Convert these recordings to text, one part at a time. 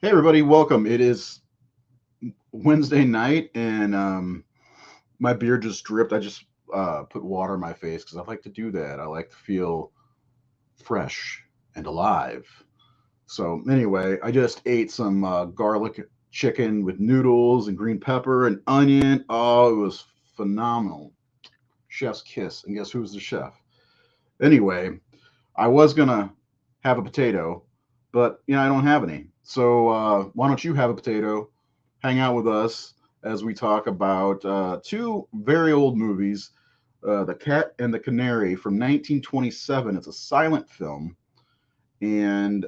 Hey everybody, welcome. It is Wednesday night, and my beard just dripped. I just put water in my face because I like to do that. I like to feel fresh and alive. So anyway, I just ate some garlic chicken with noodles and green pepper and onion. Oh, it was phenomenal. Chef's kiss. And guess who's the chef? Anyway, I was gonna have a potato, but I don't have any. So why don't you have a potato? Hang out with us as we talk about two very old movies, The Cat and the Canary from 1927. It's a silent film and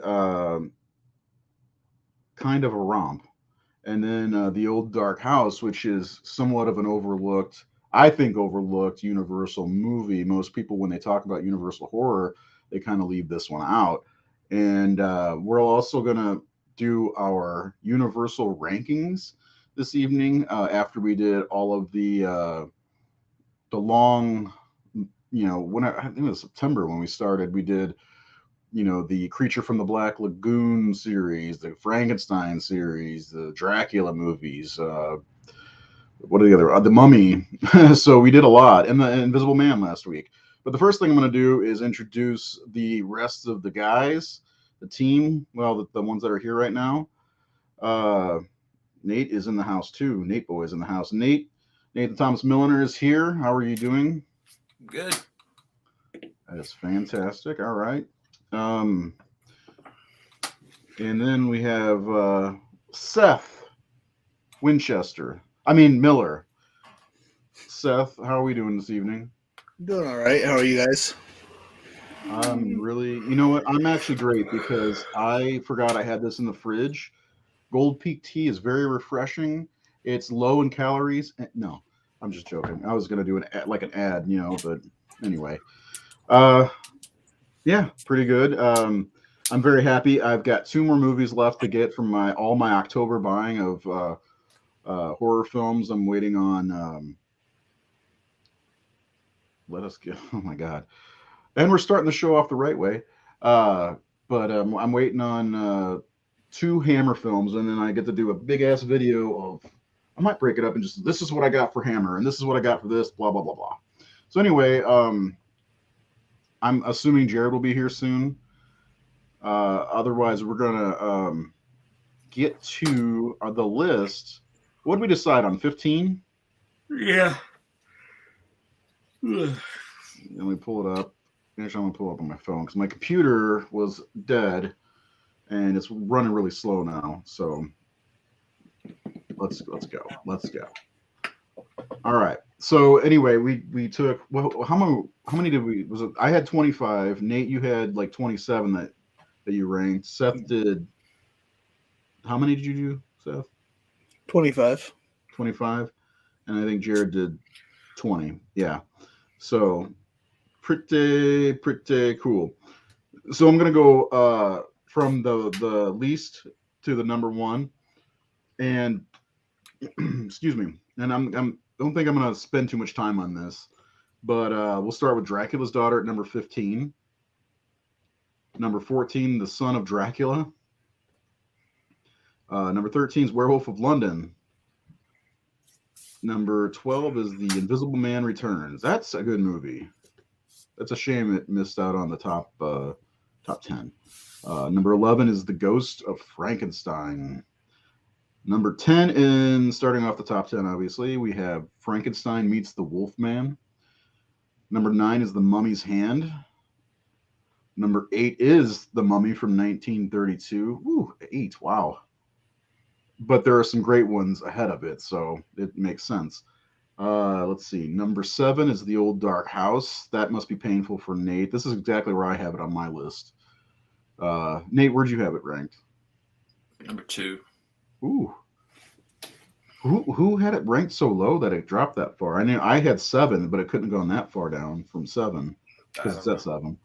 kind of a romp. And then The Old Dark House, which is somewhat of an overlooked, I think, overlooked Universal movie. Most people, when they talk about Universal horror, they kind of leave this one out. And we're also going to do our Universal rankings this evening after we did all of the long, I think it was September when we started. We did the Creature from the Black Lagoon series, the Frankenstein series, the Dracula movies. What are the other? The Mummy. So we did a lot, and the Invisible Man last week. But the first thing I'm going to do is introduce the rest of the guys, the team. Well, the ones that are here right now. Uh, Nate is in the house too. Nate Boy is in the house. Nathan Thomas Milliner is here. How are you doing? Good. That is fantastic. All right. Um, and then we have Seth Winchester. I mean Miller. Seth, how are we doing this evening? Doing all right. How are you guys? I'm really, you know what? I'm actually great because I forgot I had this in the fridge. Gold Peak tea is very refreshing. It's low in calories. No, I'm just joking. I was gonna do like an ad, but anyway. Uh, yeah, pretty good. I'm very happy. I've got two more movies left to get from my October buying of horror films. I'm waiting on. Let us go. Oh my god! And we're starting the show off the right way. Uh, but I'm waiting on two Hammer films, and then I get to do a big ass video of. I might break it up and just this is what I got for Hammer, and this is what I got for this. Blah blah blah blah. So anyway, I'm assuming Jared will be here soon. Otherwise, we're gonna get to the list. What did we decide on? 15? Yeah. Let me pull it up. Actually, I'm gonna pull it up on my phone because my computer was dead and it's running really slow now. So let's go. Let's go. All right. So anyway, we took well. How many did we? Was it? I had 25. Nate, you had like 27 that you ranked. Seth did. How many did you do, Seth? 25. 25, and I think Jared did 20. Yeah. So pretty cool. So I'm gonna go from the least to the number one, and excuse me. And I'm don't think I'm gonna spend too much time on this, but we'll start with Dracula's Daughter at number 15. Number 14, The Son of Dracula. Number 13 is Werewolf of London. Number 12 is The Invisible Man Returns. That's a good movie. That's a shame it missed out on the top 10. Number 11 is The Ghost of Frankenstein. Number 10, in starting off the top 10, obviously, we have Frankenstein Meets the Wolfman. Number 9 is The Mummy's Hand. Number 8 is The Mummy from 1932. Ooh, 8, wow. But there are some great ones ahead of it, so it makes sense. Let's see. Number 7 is The Old Dark House. That must be painful for Nate. This is exactly where I have it on my list. Nate, where'd you have it ranked? Number 2. Ooh. Who had it ranked so low that it dropped that far? I knew I had 7, but it couldn't have gone that far down from 7 because it's at 7.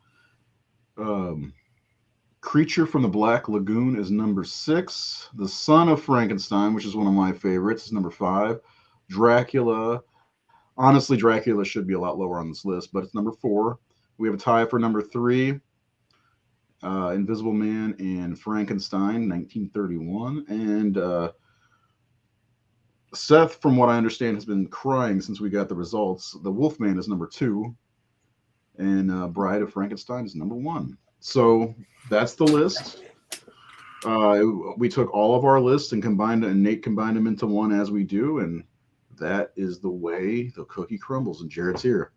Creature from the Black Lagoon is number 6. The Son of Frankenstein, which is one of my favorites, is number 5. Dracula. Honestly, Dracula should be a lot lower on this list, but it's number 4. We have a tie for number 3. Invisible Man, and Frankenstein, 1931. And Seth, from what I understand, has been crying since we got the results. The Wolfman is number 2, and Bride of Frankenstein is number 1. So that's the list. We took all of our lists and combined, and Nate combined them into one as we do, and that is the way the cookie crumbles. And Jared's here.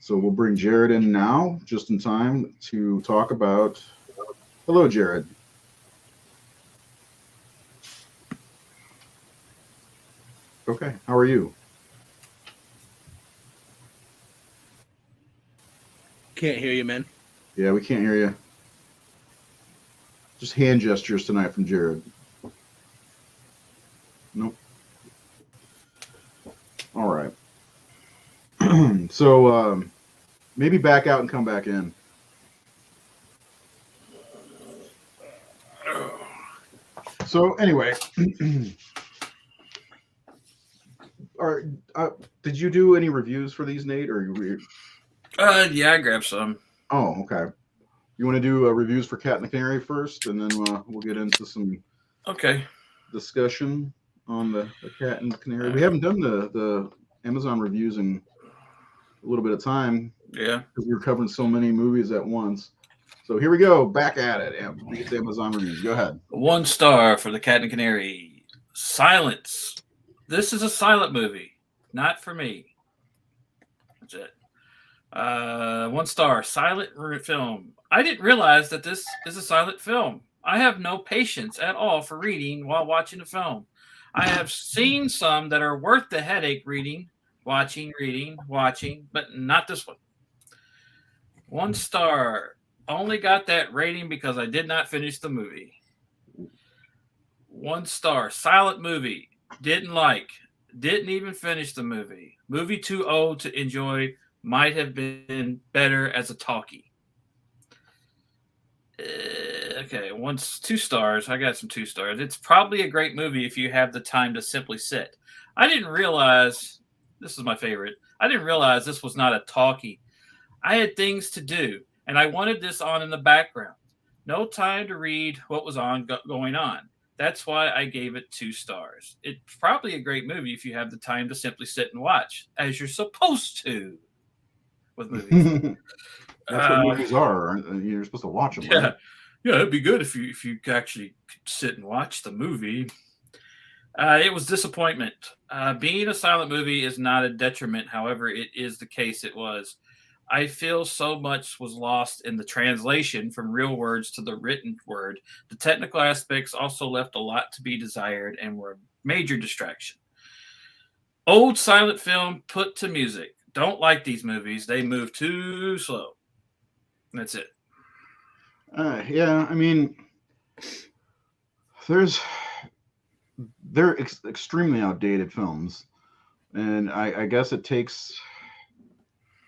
So we'll bring Jared in now, just in time to talk about. Hello, Jared. Okay, how are you? Can't hear you, man. Yeah, we can't hear you. Just hand gestures tonight from Jared. Nope. All right. So maybe back out and come back in. So anyway, did you do any reviews for these, Nate? Or Yeah, I grabbed some. Oh, okay. You want to do reviews for Cat and the Canary first, and then we'll get into some discussion on the Cat and the Canary. We haven't done the Amazon reviews in a little bit of time. Yeah, because we were covering so many movies at once. So here we go, back at it. These Amazon reviews. Go ahead. 1 star for the Cat and Canary. Silence. This is a silent movie, not for me. That's it. 1 star, silent film. I didn't realize that this is a silent film. I have no patience at all for reading while watching a film. I have seen some that are worth the headache reading, watching, but not this one. 1 star. Only got that rating because I did not finish the movie. 1 star. Silent movie. Didn't like. Didn't even finish the movie. Movie too old to enjoy. Might have been better as a talkie. Okay, 2 stars. I got some 2 stars. It's probably a great movie if you have the time to simply sit. I didn't realize, this is my favorite, I didn't realize this was not a talkie. I had things to do, and I wanted this on in the background. No time to read what was going on. That's why I gave it 2 stars. It's probably a great movie if you have the time to simply sit and watch, as you're supposed to with movies. That's what movies are. You're supposed to watch them. Yeah, right? Yeah, it'd be good if you actually could sit and watch the movie. It was disappointment. Being a silent movie is not a detriment. However, it is the case it was. I feel so much was lost in the translation from real words to the written word. The technical aspects also left a lot to be desired and were a major distraction. Old silent film put to music. Don't like these movies. They move too slow. That's it. Yeah, I mean, they're extremely outdated films, and I guess it takes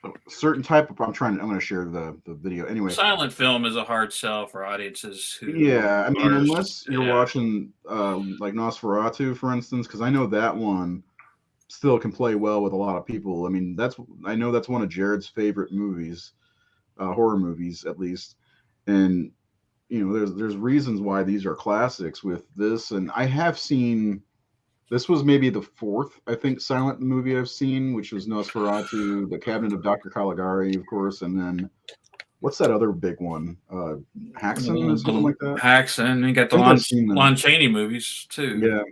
a certain type of. I'm going to share the video anyway. Silent film is a hard sell for audiences who. Yeah, I mean, unless you're watching like Nosferatu, for instance, because I know that one still can play well with a lot of people. I mean, I know that's one of Jared's favorite movies, horror movies at least, and there's reasons why these are classics with this. And I have seen, this was maybe the 4th, I think, silent movie I've seen, which was Nosferatu, The Cabinet of Dr. Caligari, of course, and then what's that other big one? Haxan or something like that? Haxan. You got the Lon Chaney movies too. Yeah.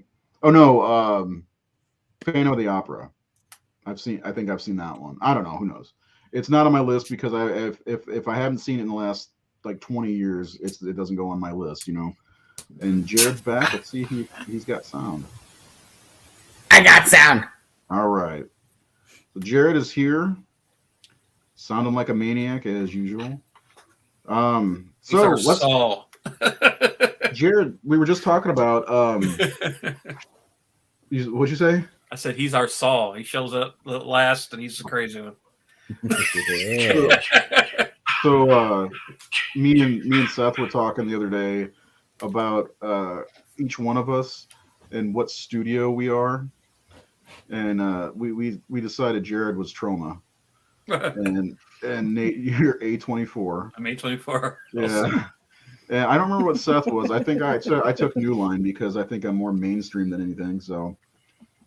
Oh no, Phantom of the Opera. I think I've seen that one. I don't know. Who knows? It's not on my list because if I haven't seen it in the last like 20 years, it doesn't go on my list, And Jared's back. Let's see if he's got sound. I got sound. All right. So Jared is here, sounding like a maniac as usual. So let's. Saul. Jared, we were just talking about. What'd you say? I said he's our Saul. He shows up last, and he's the crazy one. So me and Seth were talking the other day about each one of us and what studio we are, and we decided Jared was Trauma. and Nate, you're A24. I'm A24. Yeah. And I don't remember what Seth was. I think I took New Line because I think I'm more mainstream than anything. So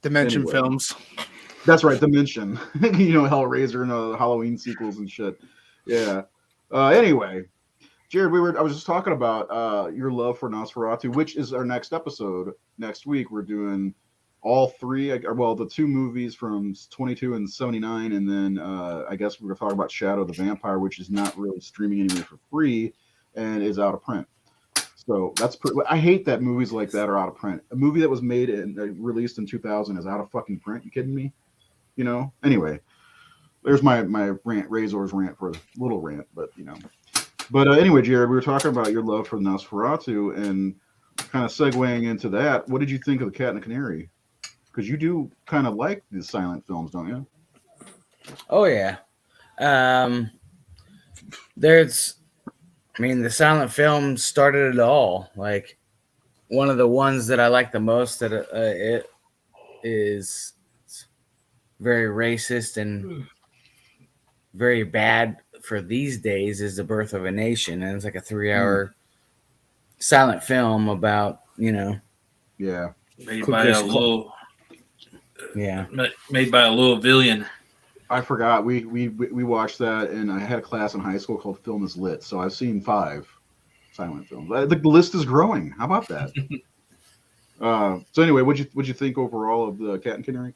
Dimension anyway. Films. That's right, Dimension. Hellraiser and Halloween sequels and shit. Yeah. Anyway, Jared, I was just talking about your love for Nosferatu, which is our next episode. Next week, we're doing all three. Well, the two movies from 22 and 79, and then I guess we're going to talk about Shadow the Vampire, which is not really streaming anywhere for free and is out of print. So I hate that movies like that are out of print. A movie that was made and released in 2000 is out of fucking print. You kidding me? Anyway, there's my rant, Razor's rant for a little rant, but But anyway, Jared, we were talking about your love for Nosferatu, and kind of segueing into that, what did you think of The Cat and the Canary? Because you do kind of like the silent films, don't you? Oh yeah. The silent film started it all. Like, one of the ones that I like the most that it is very racist and very bad for these days is The Birth of a Nation, and it's like a 3-hour silent film about Yeah. Made by a Louisvillian. I forgot we watched that, and I had a class in high school called Film is Lit, so I've seen 5 silent films. The list is growing. How about that? So anyway, what'd you think overall of The Cat and Canary?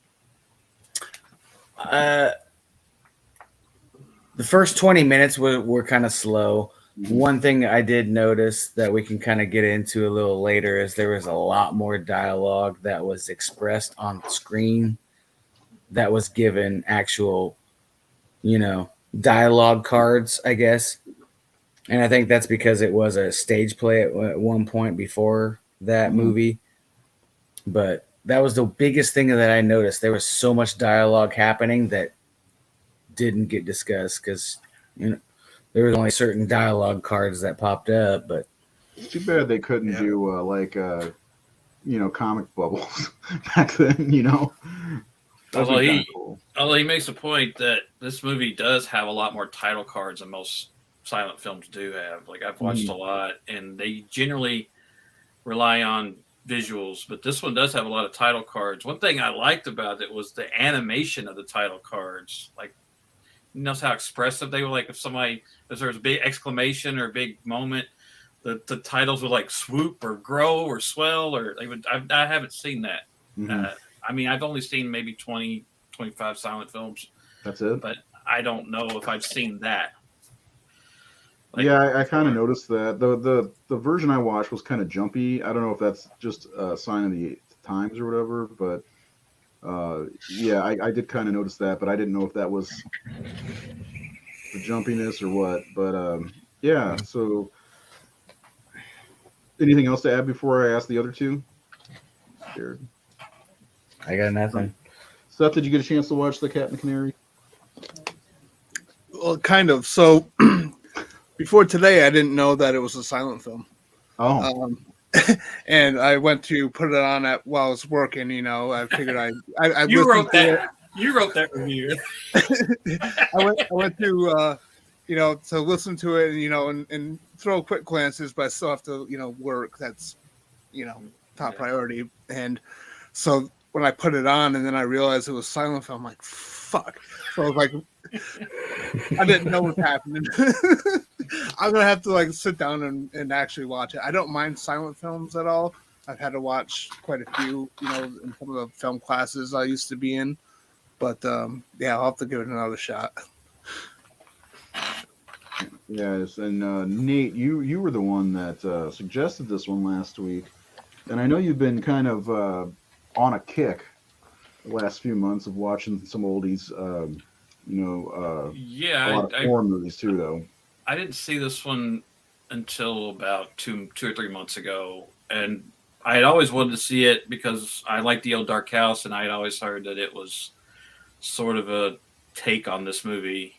The first 20 minutes were kind of slow. Mm-hmm. One thing I did notice that we can kind of get into a little later is there was a lot more dialogue that was expressed on screen that was given actual, dialogue cards, I guess. And I think that's because it was a stage play at one point before that movie. But that was the biggest thing that I noticed. There was so much dialogue happening that didn't get discussed because there was only certain dialogue cards that popped up. But it's too bad they couldn't do comic bubbles back then. Although he makes a point that this movie does have a lot more title cards than most silent films do have. Like, I've watched a lot, and they generally rely on visuals, but this one does have a lot of title cards. One thing I liked about it was the animation of the title cards. Like, notice how expressive they were. Like, if there was a big exclamation or a big moment, the titles would like swoop or grow or swell, or they would. I haven't seen that. Mm-hmm. I've only seen maybe 20, 25 silent films. That's it. But I don't know if I've seen that. Like, yeah, I kind of noticed that. The version I watched was kind of jumpy. I don't know if that's just a sign of the times or whatever, but I did kind of notice that, but I didn't know if that was the jumpiness or what. But so anything else to add before I ask the other two? Jared? I got nothing. Seth, did you get a chance to watch The Cat and the Canary? Well, kind of. So before today, I didn't know that it was a silent film. Oh. And I went to put it on while I was working. I figured I you wrote that. You wrote that review. I went to to listen to it, and throw quick glances, but I still have to work. That's top priority. And so when I put it on, and then I realized it was silent film, I'm like, fuck. So I was like, I didn't know what happened. I'm gonna have to sit down and actually watch it. I don't mind silent films at all. I've had to watch quite a few, in some of the film classes I used to be in. But I'll have to give it another shot. Yes, and Nate, you were the one that suggested this one last week, and I know you've been kind of on a kick the last few months of watching some oldies. A lot of horror movies too, though. I didn't see this one until about two or 3 months ago, and I had always wanted to see it because I like the old Dark House, and I had always heard that it was sort of a take on this movie.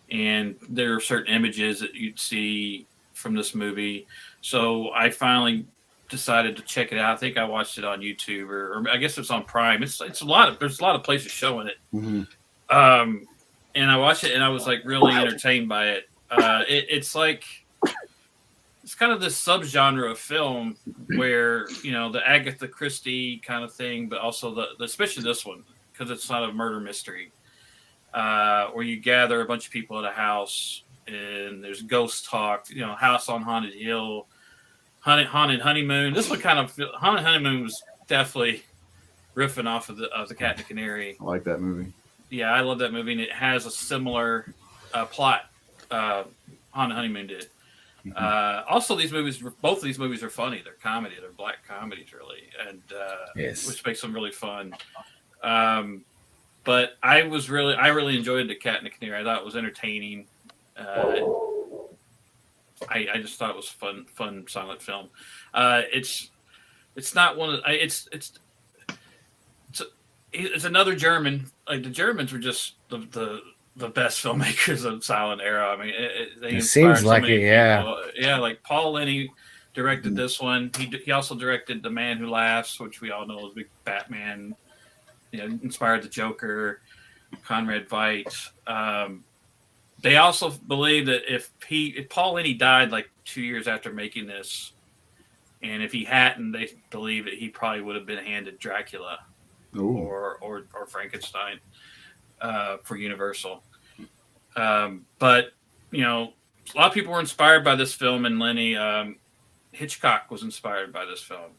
And there are certain images that you'd see from this movie. So I finally decided to check it out. I think I watched it on YouTube or I guess it's on Prime. There's a lot of places showing it. Mm-hmm. And I watched it, and I was like really entertained by it. It's like it's kind of this subgenre of film where the Agatha Christie kind of thing, but also the especially this one because it's not a murder mystery, where you gather a bunch of people at a house and there's ghost talk. House on Haunted Hill, haunted honeymoon. This one kind of haunted honeymoon was definitely riffing off of the Cat and the Canary. I like that movie. Yeah, I love that movie, and it has a similar plot. Haunted Honeymoon did. Also, both of these movies are funny. They're comedy. They're black comedies, really, and Yes. which makes them really fun. But I really enjoyed the Cat and the Canary. I thought it was entertaining. I just thought it was fun silent film. It's not one of it's another German. Like the Germans were just the best filmmakers of silent era. I mean, they It seems like it, yeah. people. Yeah. Like Paul Lenny directed this one. He also directed The Man Who Laughs, which we all know is a big Batman. Inspired the Joker, Conrad Veidt. They also believe that if Paul Lenny died like 2 years after making this, and if he hadn't, they believe that he probably would have been handed Dracula or Frankenstein for Universal. But a lot of people were inspired by this film, and Lenny Hitchcock was inspired by this film.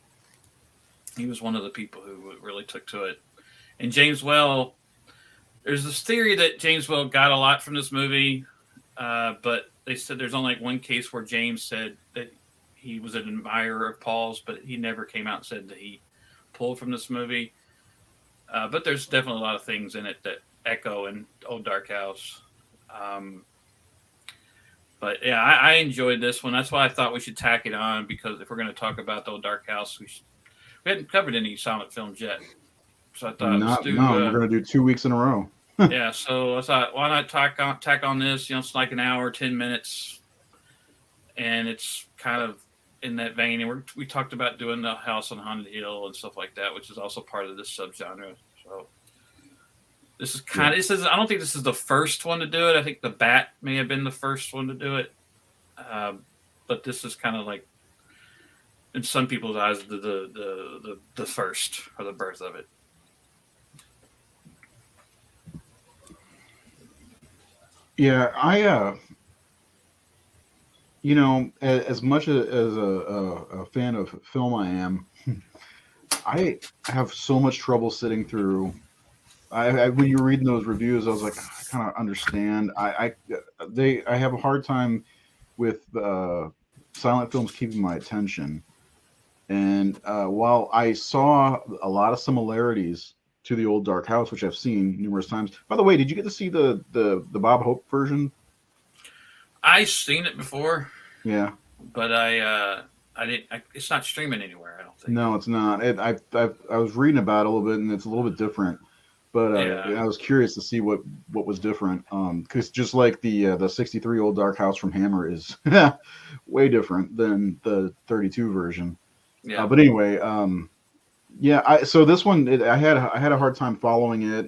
He was one of the people who really took to it. And James Whale, there's this theory that James Whale got a lot from this movie, but they said there's only like one case where James said that he was an admirer of Paul's, but he never came out and said that he pulled from this movie. But there's definitely a lot of things in it that echo in Old Dark House. But yeah, I enjoyed this one. That's why I thought we should tack it on, because if we're going to talk about the Old Dark House, we hadn't covered any silent films yet. So I thought we're going to do 2 weeks in a row. Yeah, so I thought, why not tack on this? It's like an hour, 10 minutes, and it's kind of in that vein. And we talked about doing the House on Haunted Hill and stuff like that, which is also part of this subgenre. So this is kind of I don't think this is the first one to do it. I think The Bat may have been the first one to do it, but this is kind of like, in some people's eyes, the first, or the birth of it. Yeah, as much as a fan of film I am, I have so much trouble sitting through. When you were reading those reviews, I was like, I kind of understand. I have a hard time with silent films keeping my attention. And while I saw a lot of similarities to the Old Dark House, which I've seen numerous times. By the way, did you get to see the Bob Hope version? I've seen it before. Yeah, but I didn't. It's not streaming anywhere, I don't think. No, it's not. I was reading about it a little bit, and it's a little bit different. But I was curious to see what was different. Because just like the 63 Old Dark House from Hammer is way different than the 32 version. Yeah. But anyway, so this one, I had a hard time following it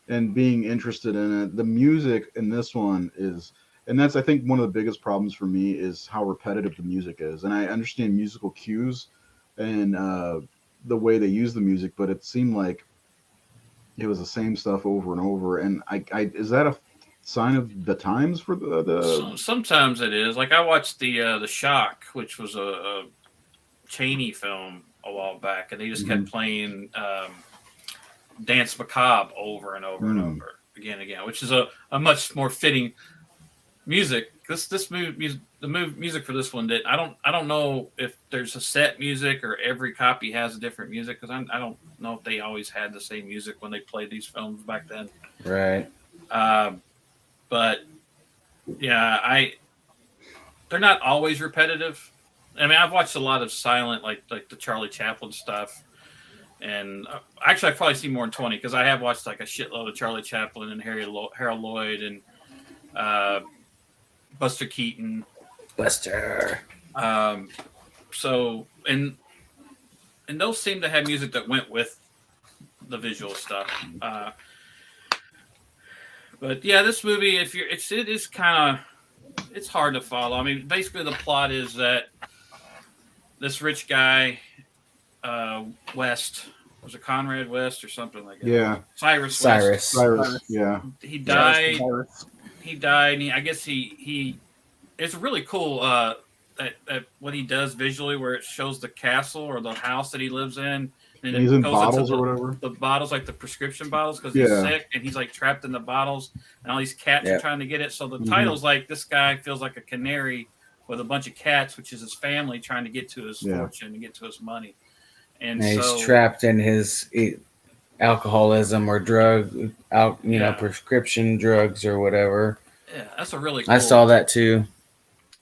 and being interested in it. The music in this one is, and that's, I think, one of the biggest problems for me is how repetitive the music is. And I understand musical cues and the way they use the music, but it seemed like it was the same stuff over and over. And I is that a sign of the times for the? Sometimes it is. Like I watched the Shock, which was a Chaney film a while back, and they just kept playing Dance Macabre over and over and over again and again, which is a much more fitting music. The music for this one did. I don't know if there's a set music or every copy has a different music, because I don't know if they always had the same music when they played these films back then. Right. But yeah, they're not always repetitive. I mean, I've watched a lot of silent, like the Charlie Chaplin stuff, and actually I've probably seen more than 20, because I have watched like a shitload of Charlie Chaplin and Harold Lloyd and Buster Keaton. Buster. So and those seem to have music that went with the visual stuff. But yeah, this movie, it is kind of, it's hard to follow. I mean, basically the plot is that this rich guy, West, was it Conrad West or something like that? Yeah. Cyrus. Cyrus. Yeah. He died. Cyrus. He died, and I guess he. It's really cool. That what he does visually, where it shows the castle or the house that he lives in, and He's it in goes bottles into or whatever. the bottles, like the prescription bottles, because he's Yeah. sick and he's like trapped in the bottles, and all these cats are Yep. trying to get it. So the Mhm. title's like, this guy feels like a canary with a bunch of cats, which is his family trying to get to his Yeah. fortune and get to his money. And And so he's trapped in his alcoholism or Yeah. prescription drugs or whatever. yeah, that's a really cool, I saw that too.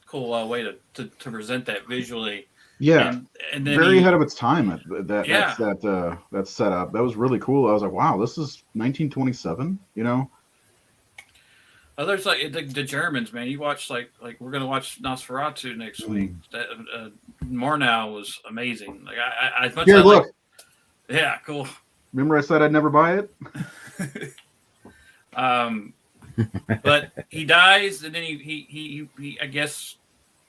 cool way to present that visually. Yeah. And then Very he- ahead of its time. Yeah. That setup. That was really cool. I was like, wow, this is 1927. You know. Others like the Germans, man. You watch like we're gonna watch Nosferatu next week. That Murnau was amazing. Like I as much Here, as I look. like, yeah, cool. Remember I said I'd never buy it? But he dies, and then he I guess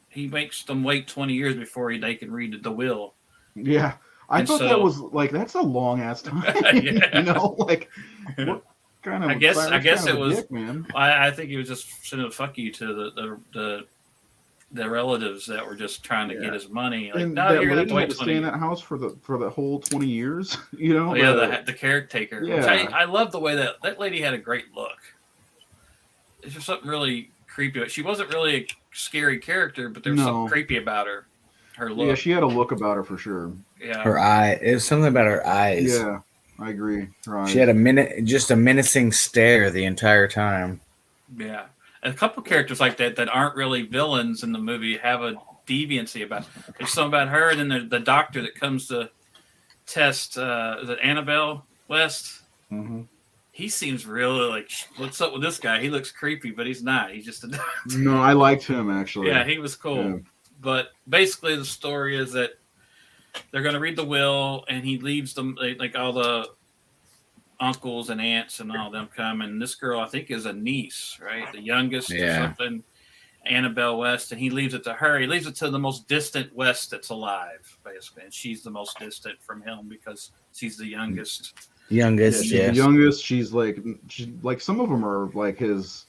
he makes them wait 20 years before they can read the will. Yeah. I And thought so- that was like that's a long ass time. Yeah. You know, like what kind of I guess kind it of a was- dick, man. I think he was just sending a fuck you to the relatives that were just trying to get his money. Like, And no, that you're gonna have lady to had wait to 20 stay in years. that house for the whole 20 years. You know? Oh, yeah, the caretaker. Which Yeah. I love the way that lady had a great look. It's just something really creepy. She wasn't really a scary character, but there was No. something creepy about her. Her look. Yeah, she had a look about her for sure. Yeah. Her eye. It was something about her eyes. Yeah, I agree. Right. She had a menacing stare the entire time. Yeah. And a couple characters like that aren't really villains in the movie have a deviancy about. There's something about her, and then there's the doctor that comes to test. Is it Annabelle West? Mhm. He seems really like, what's up with this guy? He looks creepy, but he's not. He's just a doctor. No, I liked him actually. Yeah, he was cool. Yeah. But basically, the story is that they're going to read the will, and he leaves them, like all the uncles and aunts and all them come. And this girl, I think, is a niece, right? The youngest or Yeah. something, Annabelle West. And he leaves it to her. He leaves it to the most distant West that's alive, basically. And she's the most distant from him because she's the youngest. Youngest, She's yes. the youngest. She's like some of them are like his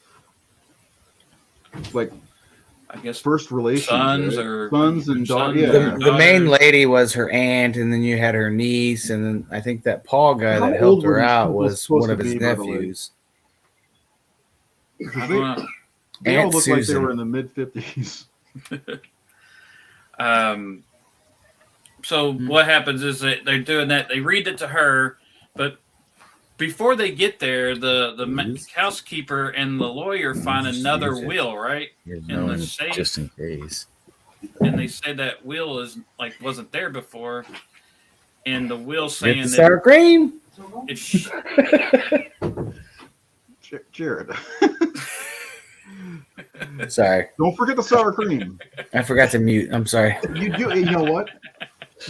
like I guess first relations, sons right? or sons and daughters. sons. Yeah. The main lady was her aunt, and then you had her niece, and then I think that Paul guy How that old helped were her these out people was supposed one to of his be, by the way? nephews. I They, don't know. they all Aunt look like they Susan. were in the mid 50s. So what happens is that they're doing that. They read it to her, but before they get there, the housekeeper and the lawyer find another will, right? Here's In no the one, safe. just in case. And they say that will is like wasn't there before, and the will Get saying the that sour cream. if Jared, Sorry, don't forget the sour cream. I forgot to mute. I'm sorry. You know what?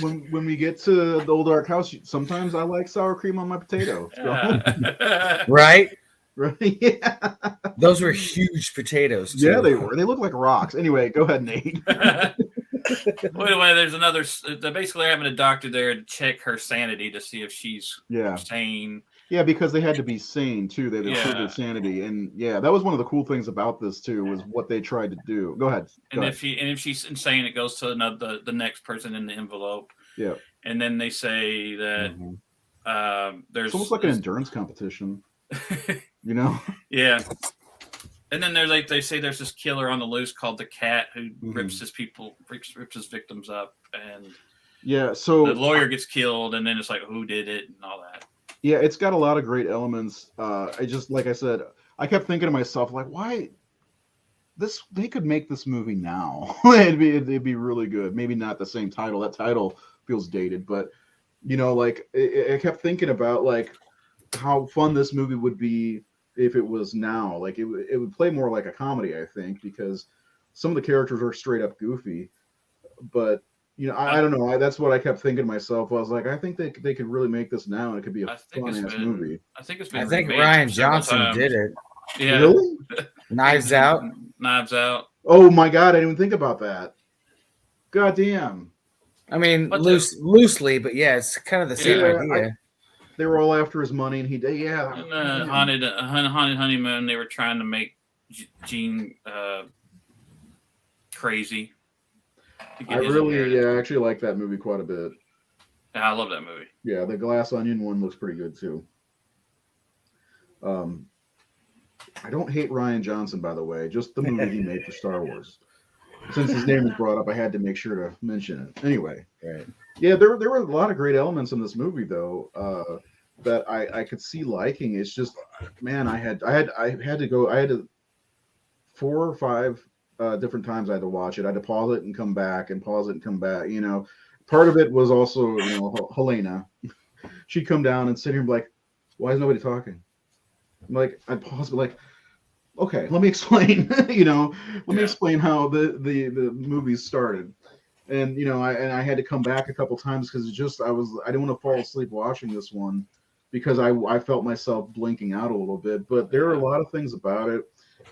When we get to the old dark house, sometimes I like sour cream on my potato. So, Right? right? Yeah. Those were huge potatoes. Too. Yeah, they were. They look like rocks. Anyway, go ahead, Nate. Well, anyway, there's another. They're basically having a doctor there to check her sanity to see if she's Yeah. sane. Yeah, because they had to be sane too. They had to prove Yeah. their sanity, and yeah, that was one of the cool things about this too. Was what they tried to do. Go ahead. And Go if she's insane, it goes to the next person in the envelope. Yeah. And then they say that Mhm. there's It's almost like an endurance competition. You know? yeah. And then they say there's this killer on the loose called the Cat who Mm-hmm. rips his victims up, and Yeah. So the lawyer gets killed, and then it's like who did it and all that. yeah, it's got a lot of great elements. I just like I said, I kept thinking to myself, like, why they could make this movie now. it'd be really good. Maybe not the same title. That title feels dated, but you know, like I kept thinking about like how fun this movie would be if it was now. Like it would play more like a comedy, I think, because some of the characters are straight up goofy. But you know, I don't know. That's what I kept thinking to myself. I was like, I think they could really make this now, and it could be a I think fun it's ass been- movie. I think it's been. I think remade Ryan several Johnson times. did it. Yeah. Really? Knives Out. Knives Out. Oh my God, I didn't even think about that. God damn. I mean, But loosely, but yeah, it's kind of the same Yeah, idea. They were all after his money, and yeah. And damn. haunted honeymoon. They were trying to make Gene crazy. To I get his really, inheritance. actually like that movie quite a bit. Yeah, I love that movie. Yeah, the Glass Onion one looks pretty good too. I don't hate Ryan Johnson, by the way, just the movie he made for Star Wars. Since his name was brought up, I had to make sure to mention it. Anyway, Right. yeah, there were a lot of great elements in this movie, though, that I could see liking. It's just, man, I had to go. I had to 4 or 5 different times I had to watch it. I had to pause it and come back, and pause it and come back. You know, part of it was also, Helena. She'd come down and sit here and be like, "Why is nobody talking?" I'm like, I'd pause, but like, okay, let me explain. Let me explain how the movie started. And I had to come back a couple times because I didn't want to fall asleep watching this one because I felt myself blinking out a little bit. But there are a lot of things about it,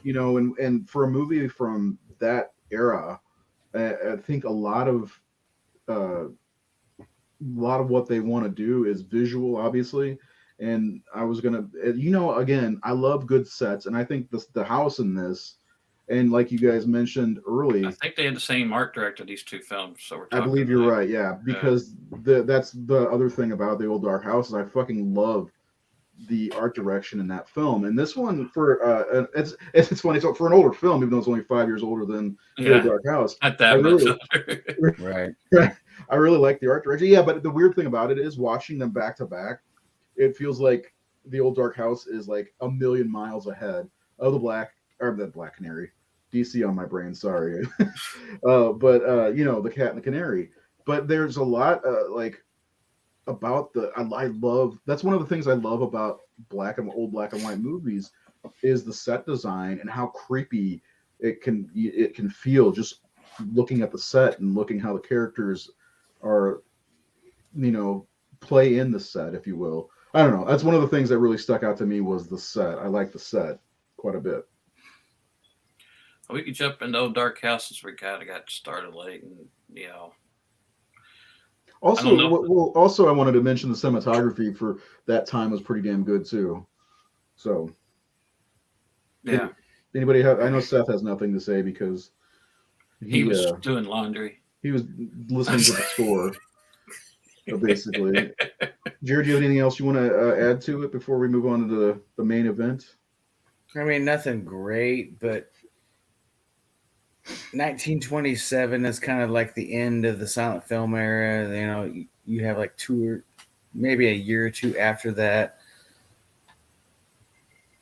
and for a movie from that era, I think a lot of what they want to do is visual, obviously. And I was gonna, again, I love good sets, and I think the house in this, and like you guys mentioned early, I think they had the same art director these two films. So I believe you're right, yeah, because that's the other thing about the Old Dark House is I fucking love the art direction in that film. And this one, for it's funny, so for an older film, even though it's only 5 years older than the Old Dark House, not that much. Right. I really like the art direction. Yeah, but the weird thing about it is watching them back to back, it feels like the Old Dark House is like a million miles ahead of the Black Canary. DC on my brain, sorry. But the Cat and the Canary. But there's a lot about I love, that's one of the things I love about old black and white movies is the set design and how creepy it can feel just looking at the set and looking how the characters are, play in the set, if you will. I don't know. That's one of the things that really stuck out to me was the set. I like the set quite a bit. We could jump into Old Dark House since we kind of got started late, and Also, I wanted to mention the cinematography for that time was pretty damn good too. So, yeah. Anybody have? I know Seth has nothing to say because he was doing laundry. He was listening to the score, basically. Jared, do you have anything else you want to add to it before we move on to the main event? I mean, nothing great, but 1927 is kind of like the end of the silent film era. You have like maybe a year or two after that.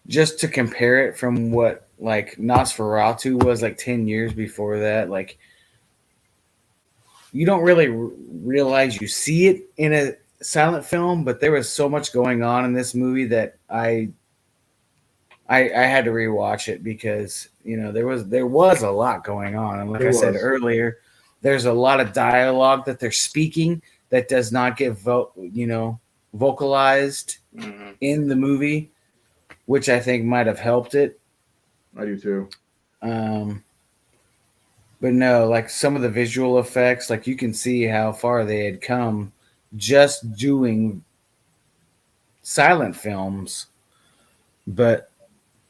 Just to compare it from what like Nosferatu was like 10 years before that, like you don't really realize you see it in a silent film, but there was so much going on in this movie that I had to rewatch it because there was a lot going on, and like I said earlier, there's a lot of dialogue that they're speaking that does not get vocalized in the movie, which I think might have helped it. I do too. But no, like some of the visual effects, like you can see how far they had come just doing silent films. But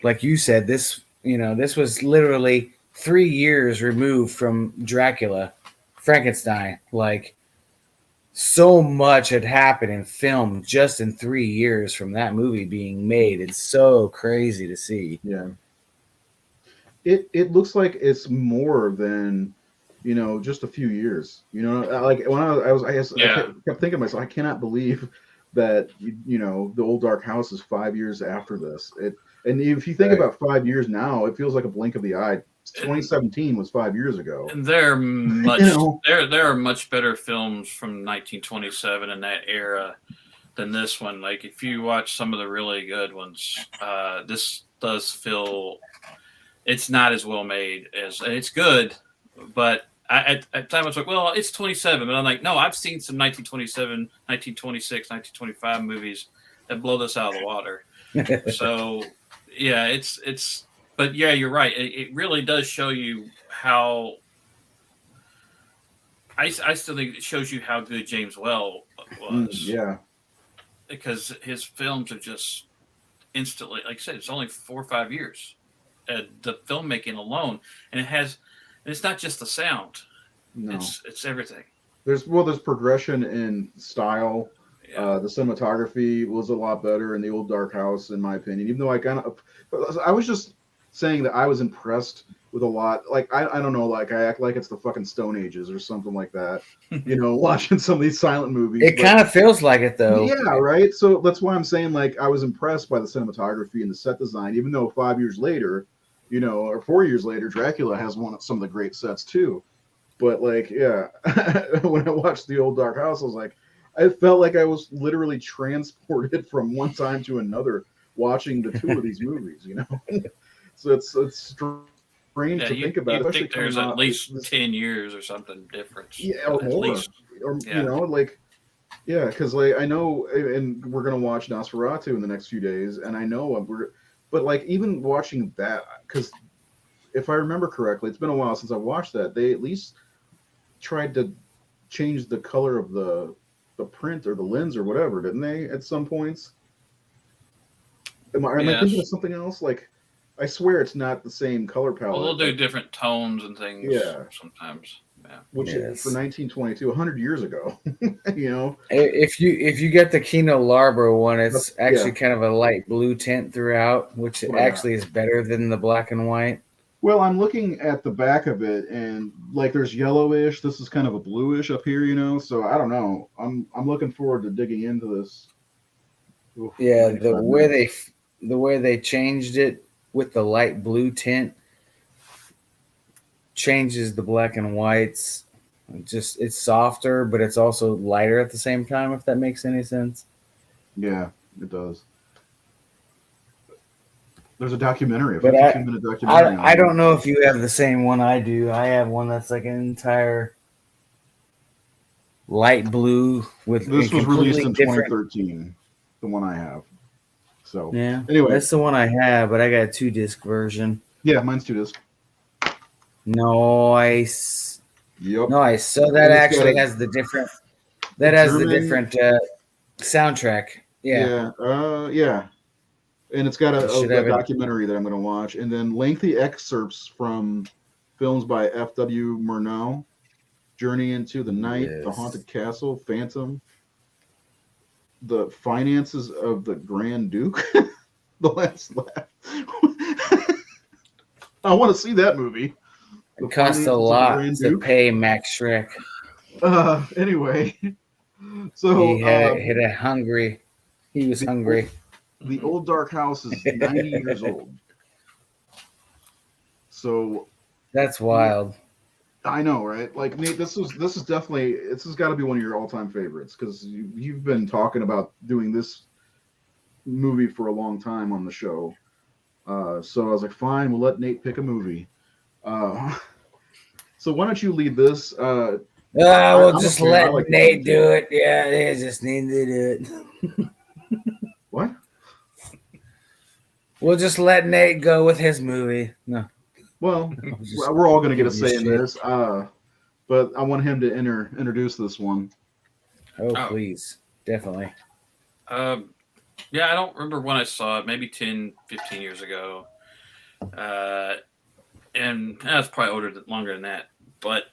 like you said, this was literally 3 years removed from Dracula, Frankenstein. Like so much had happened in film just in 3 years from that movie being made. It's so crazy to see. Yeah. It looks like it's more than, just a few years. Like when I kept thinking to myself, I cannot believe that the Old Dark House is 5 years after this. And if you think about 5 years now, it feels like a blink of the eye. 2017 was 5 years ago. And there are much there are much better films from 1927 in that era than this one. Like if you watch some of the really good ones, this does feel it's not as well made as it's good, but at the time I was like, well, it's 27, but I'm like, no, I've seen some 1927, 1926, 1925 movies that blow this out of the water. So yeah, but yeah, you're right. It really does show you how. I still think it shows you how good James Well was. Yeah. Because his films are just instantly, like I said, it's only 4 or 5 years. The filmmaking alone, and it's not just the sound. No. It's everything. There's progression in style. Yeah. The cinematography was a lot better in the old Dark House, in my opinion. Even though I was just saying that I was impressed with a lot. Like I don't know, like I act like it's the fucking Stone Ages or something like that. Watching some of these silent movies. It kind of feels like it though. Yeah, right. So that's why I'm saying like I was impressed by the cinematography and the set design, even though 5 years later, or 4 years later, Dracula has some of the great sets too. But like, yeah, when I watched the old Dark House, I felt like I was literally transported from one time to another watching the two of these movies. So it's strange to think about. You think there's at least 10 years or something difference. Yeah, or more. Least. Or Yeah. yeah, because like I know, and we're gonna watch Nosferatu in the next few days, and I know but like even watching that, because if I remember correctly, it's been a while since I've watched that. They at least tried to change the color of the print or the lens or whatever, didn't they? At some points. Am I thinking of something else? Like, I swear it's not the same color palette. Well, they'll do different tones and things. Yeah. Sometimes. Yeah. Which is for 1922, 100 years ago. If you get the Kino Lorber one, it's actually kind of a light blue tint throughout, which actually is better than the black and white. Well, I'm looking at the back of it, and like there's yellowish. This is kind of a bluish up here, So I don't know. I'm looking forward to digging into this. Oof, yeah, the way they changed it with the light blue tint changes the black and whites. It's softer, but it's also lighter at the same time. If that makes any sense. Yeah, it does. There's a documentary, a 52-minute documentary. I don't know if you have the same one I do. I have one that's like an entire light blue with. This was released in 2013. The one I have. So yeah. Anyway, that's the one I have, but I got a 2-disc version. Yeah, mine's 2-disc. Nice. Yep. Nice. So that actually has the different. That has the different soundtrack. Yeah. Yeah. And it's got a documentary that I'm going to watch, and then lengthy excerpts from films by F.W. Murnau, Journey into the Night, The Haunted Castle, Phantom, The Finances of the Grand Duke, The Last Laugh. I want to see that movie. It costs a lot to pay Max Schreck. Anyway, so he was hungry. The old Dark House is 90 years old. So that's wild. I know, right? Like Nate, this has got to be one of your all-time favorites because you've been talking about doing this movie for a long time on the show. So I was like, fine, we'll let Nate pick a movie. So why don't you lead this? We'll just let Nate do it. Yeah, they just need to do it. What? We'll just let Nate go with his movie. No. Well, we're all going to get a say in this. But I want him to introduce this one. Oh, please. Definitely. Yeah, I don't remember when I saw it. Maybe 10, 15 years ago. And that's probably longer than that. But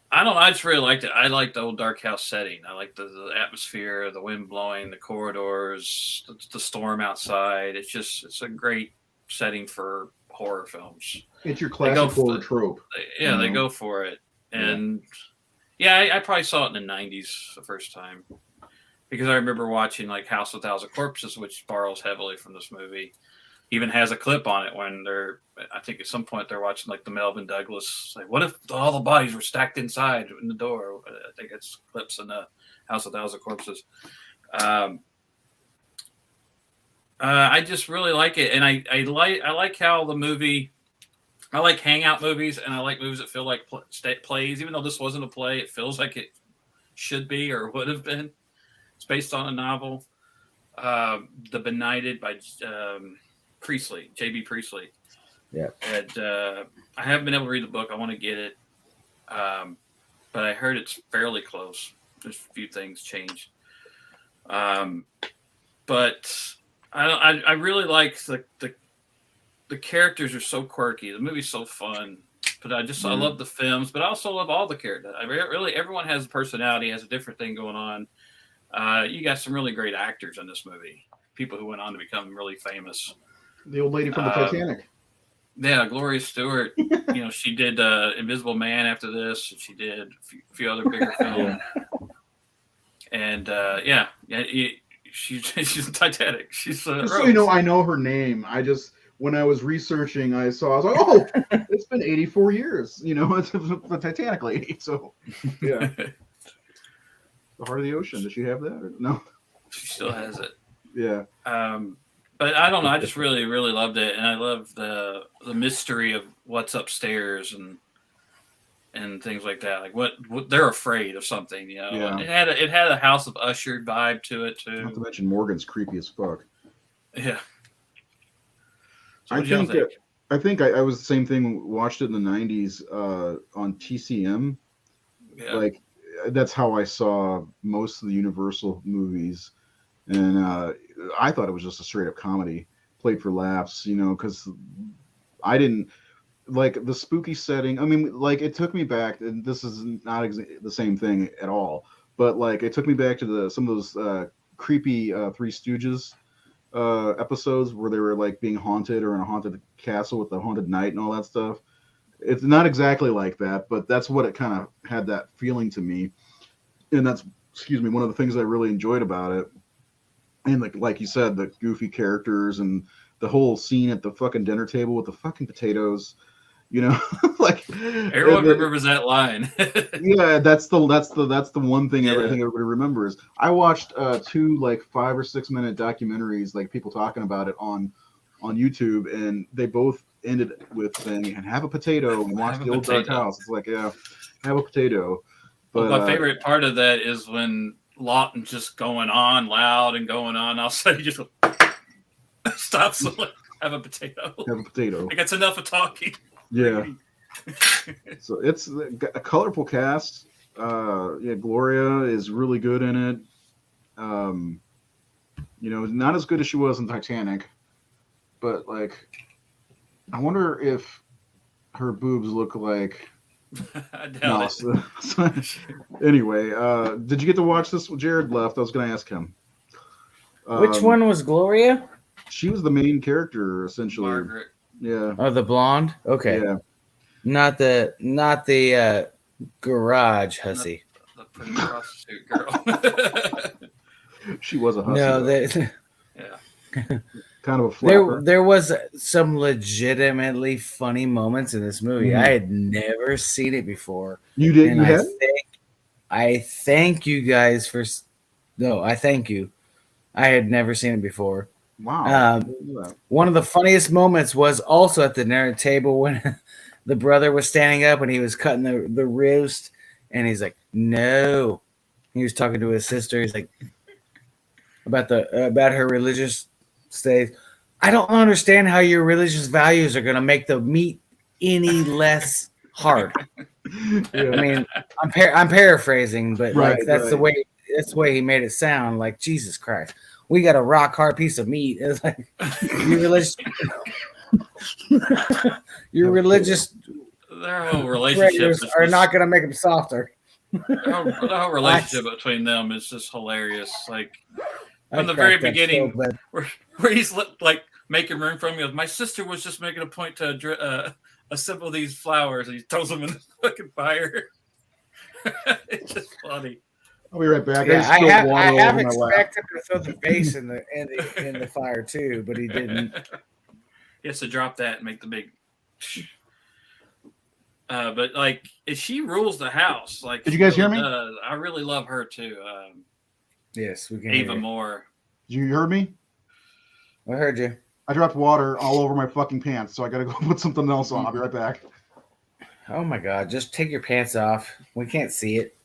I don't know. I just really liked it. I like the old Dark House setting. I like the atmosphere, the wind blowing, the corridors, the storm outside. It's a great setting for horror films. It's your classic horror trope. They go for it. And I probably saw it in the 90s the first time because I remember watching like House of 1,000 Corpses, which borrows heavily from this movie. Even has a clip on it when I think at some point they're watching like the Melvin Douglas. Like, what if all the bodies were stacked inside in the door? I think it's clips in the House of 1,000 Corpses. I just really like it, and I like how the movie. I like hangout movies, and I like movies that feel like plays. Even though this wasn't a play, it feels like it should be or would have been. It's based on a novel, The Benighted by Priestley, J.B. Priestley. Yeah. And I haven't been able to read the book. I want to get it, but I heard it's fairly close. There's a few things changed, but I really like the characters are so quirky. The movie's so fun, but I love the films, but I also love all the characters. Everyone has a personality, has a different thing going on. You got some really great actors in this movie. People who went on to become really famous. The old lady from the Titanic. Yeah, Gloria Stewart. She did Invisible Man after this. She did a few other bigger films. And she's Titanic. She's just so you know, I know her name. When I was researching, I was like, oh, it's been 84 years. It's the Titanic lady. So, yeah. The Heart of the Ocean. Does she have that? Or no? She still has it. Yeah. But I don't know. I just really, really loved it, and I love the mystery of what's upstairs and things like that. Like what they're afraid of something. Yeah. It had a House of Usher vibe to it too. Not to mention Morgan's creepy as fuck. Yeah. So I think I was the same thing. Watched it in the 90s on TCM. Yeah. Like that's how I saw most of the Universal movies, and I thought it was just a straight up comedy, played for laughs. Because I didn't like the spooky setting. I mean, like it took me back, and this is not the same thing at all. But like it took me back to some of those creepy Three Stooges episodes where they were like being haunted or in a haunted castle with the haunted night and all that stuff. It's not exactly like that, but that's what it kind of had that feeling to me. And that's, one of the things I really enjoyed about it. And like you said, the goofy characters and the whole scene at the fucking dinner table with the fucking potatoes, like everyone remembers that line. Yeah, that's the one thing I think everybody remembers. I watched 2 like 5 or 6 minute documentaries, like people talking about it on YouTube, and they both ended with saying, "And have a potato and watch the old dark house." It's like, yeah, have a potato. But my favorite part of that is when Lawton's just going on loud and going on. All of a sudden, he just stops. Have a potato. Have a potato. Like that's enough of talking. Yeah. So it's a colorful cast. Gloria is really good in it. Not as good as she was in Titanic, but like, I wonder if her boobs look like. I doubt it. Anyway, did you get to watch this? Jared left. I was going to ask him. Which one was Gloria? She was the main character, essentially. Margaret. Yeah. Oh, the blonde. Okay. Yeah. Not the garage hussy. The pretty prostitute girl. She was a hussy. No, yeah. Kind of a flapper. There was some legitimately funny moments in this movie. I had never seen it before. You did? And you had? I thank you guys for. No, I thank you. I had never seen it before. Wow. One of the funniest moments was also at the dinner table when the brother was standing up and he was cutting the roast, and he's like, "No." He was talking to his sister. He's like, about her religious state. I don't understand how your religious values are going to make the meat any less hard. Yeah. I mean, I'm paraphrasing, but right, like that's right. the way he made it sound. Like, Jesus Christ, we got a rock hard piece of meat. It's like your religious their whole relationship are not going to make them softer. The whole relationship between them is just hilarious. Like from the very beginning, where he's like making room for him. He goes, "My sister was just making a point to assemble these flowers," and he throws them in the fucking fire. It's just funny. I'll be right back. Yeah, I have expected to throw the vase in the fire too, but he didn't. He has to drop that and make the big. But like, if she rules the house, like, did you guys hear me? I really love her too. Yes, we can. Ava Moore. Did you hear me? I heard you. I dropped water all over my fucking pants, so I gotta go put something else on. I'll be right back. Oh my God! Just take your pants off. We can't see it.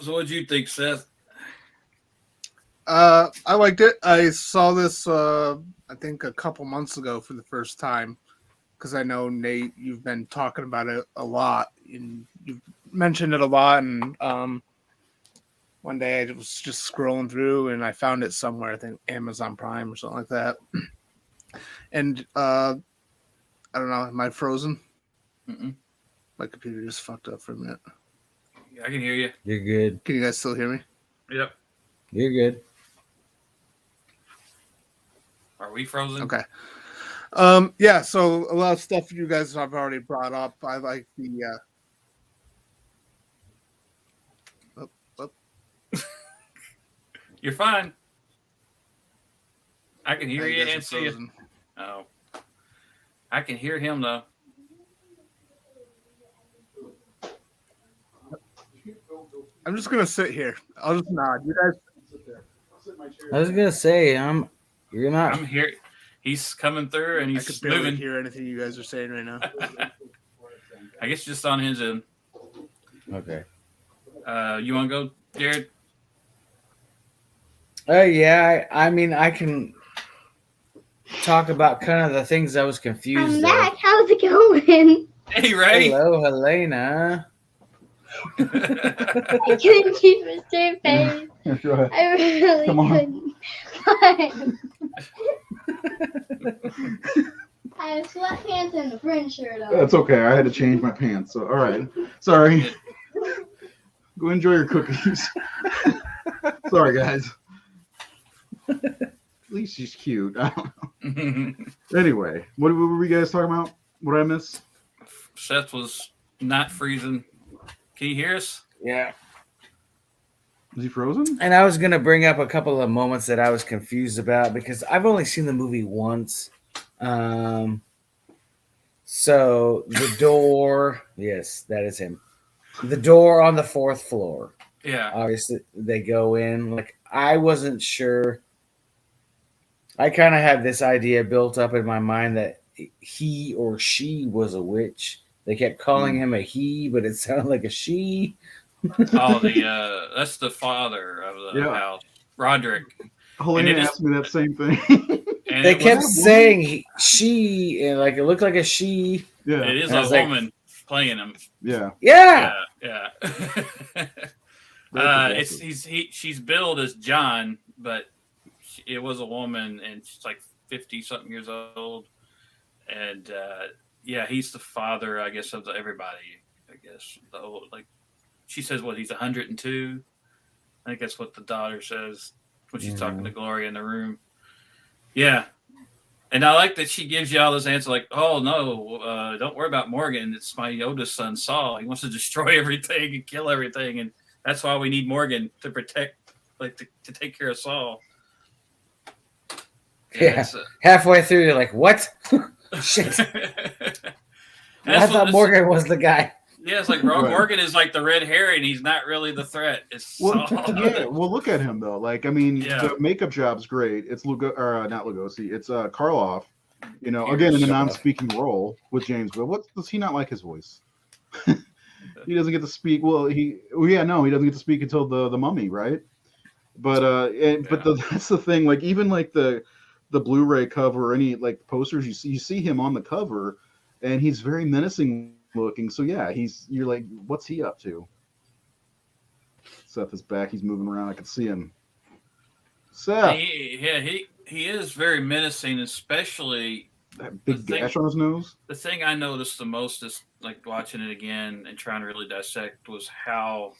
So what'd you think, Seth? I liked it. I saw this, I think, a couple months ago for the first time because I know, Nate, you've been talking about it a lot and you've mentioned it a lot. And one day I was just scrolling through and I found it somewhere, I think Amazon Prime or something like that. And I don't know, am I frozen? Mm-mm. My computer just fucked up for a minute. I can hear you. You're good. Can you guys still hear me? Yep. You're good. Are we frozen? Okay. Yeah, so a lot of stuff you guys have already brought up. I like the You're fine. I can hear you you guys are and see you. frozen. Oh. I can hear him though. I'm just gonna sit here. I'll just nod. You guys I was gonna say, you're not. I'm here. He's coming through and I he's could barely moving. hear anything you guys are saying right now. I guess just on his end. Okay. You want to go, Jared? Yeah. I mean, I can talk about kind of the things I was confused. I'm back. How's it going? Hey, Ray. Hello, Helena. I couldn't keep a straight face. Go ahead. I really Come on. couldn't. I have sweatpants and a friend shirt on. That's okay. I had to change my pants. So, all right. Sorry. Go enjoy your cookies. Sorry, guys. At least she's cute. I don't know. Anyway, what were we guys talking about? What did I miss? Seth was not freezing. Can you hear us? Yeah. Is he frozen? And I was gonna bring up a couple of moments that I was confused about because I've only seen the movie once. So the door, yes, that is him. The door on the 4th floor. Yeah. Obviously, they go in. Like, I wasn't sure. I kind of had this idea built up in my mind that he or she was a witch. They kept calling him a he, but it sounded like a she. Oh, that's the father of the house, Roderick. Helena asked me that same thing. And They it kept was- saying she, and like it looked like a she. Yeah. It is I a was like- woman playing him. Yeah. Yeah. Yeah. Very She's billed as John, but it was a woman, and she's like 50-something years old, and he's the father, I guess, of everybody. I guess she says what he's 102. I think that's what the daughter says when she's talking to Gloria in the room. Yeah. And I like that she gives you all this answer like, oh, no, don't worry about Morgan. It's my oldest son, Saul. He wants to destroy everything and kill everything. And that's why we need Morgan to protect, to take care of Saul. Yeah. Halfway through, you're like, what? Shit. I thought Morgan was the guy. Yeah, it's like Morgan is like the red herring. He's not really the threat. It's Saul. Well, look at him though. Like, I mean, Yeah. the makeup job's great. It's not Lugosi. It's Karloff. You know, again in a non-speaking role with James Will. What does he not like his voice? He doesn't get to speak. Well, he doesn't get to speak until the Mummy, right? But that's the thing. Like, even like the Blu-ray cover or any like posters you see him on the cover, and he's very menacing looking. So yeah, you're like, what's he up to? Seth is back. He's moving around. I can see him. Seth, He is very menacing, especially that big gash on his nose. the thing I noticed the most is like watching it again and trying to really dissect was how.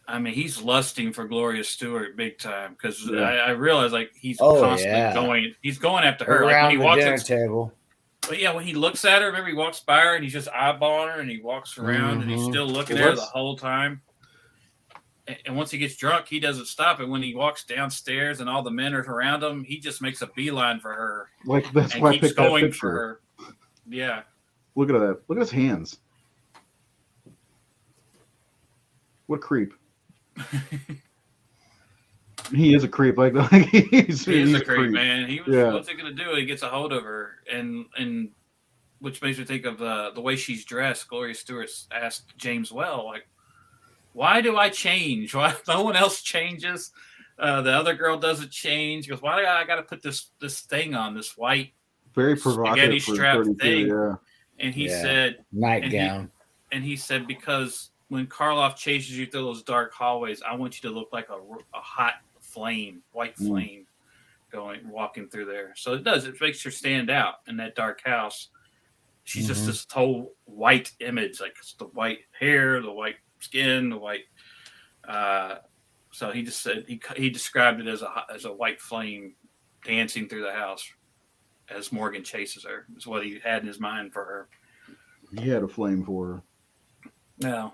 I mean, he's lusting for Gloria Stewart big time because I realize like he's constantly going after her. Around like when he the walks dinner table. But yeah, when he looks at her, remember he walks by her and he's just eyeballing her and he walks around and he's still looking at her the whole time. And once he gets drunk, he doesn't stop. And when he walks downstairs and all the men are around him, he just makes a beeline for her. Like, that's and why I keeps picked that going picture. for her. Yeah. Look at that. Look at his hands. What a creep. He is a creep. Like he's a creep, man. What's he gonna do? He gets a hold of her, and which makes me think of the way she's dressed. Gloria Stewart asked James Well, like, why do I change? Why no one else changes? The other girl doesn't change. He goes, why do I got to put this thing on, this white Very spaghetti provocative for strap 32. thing? Yeah. And he Yeah. said, Nightgown. and he said, because when Karloff chases you through those dark hallways, I want you to look like a hot flame, white flame, walking through there. So it does. It makes her stand out in that dark house. She's just this whole white image, like the white hair, the white skin, the white. So he just said he described it as a white flame dancing through the house as Morgan chases her. Is what he had in his mind for her. He had a flame for her. No,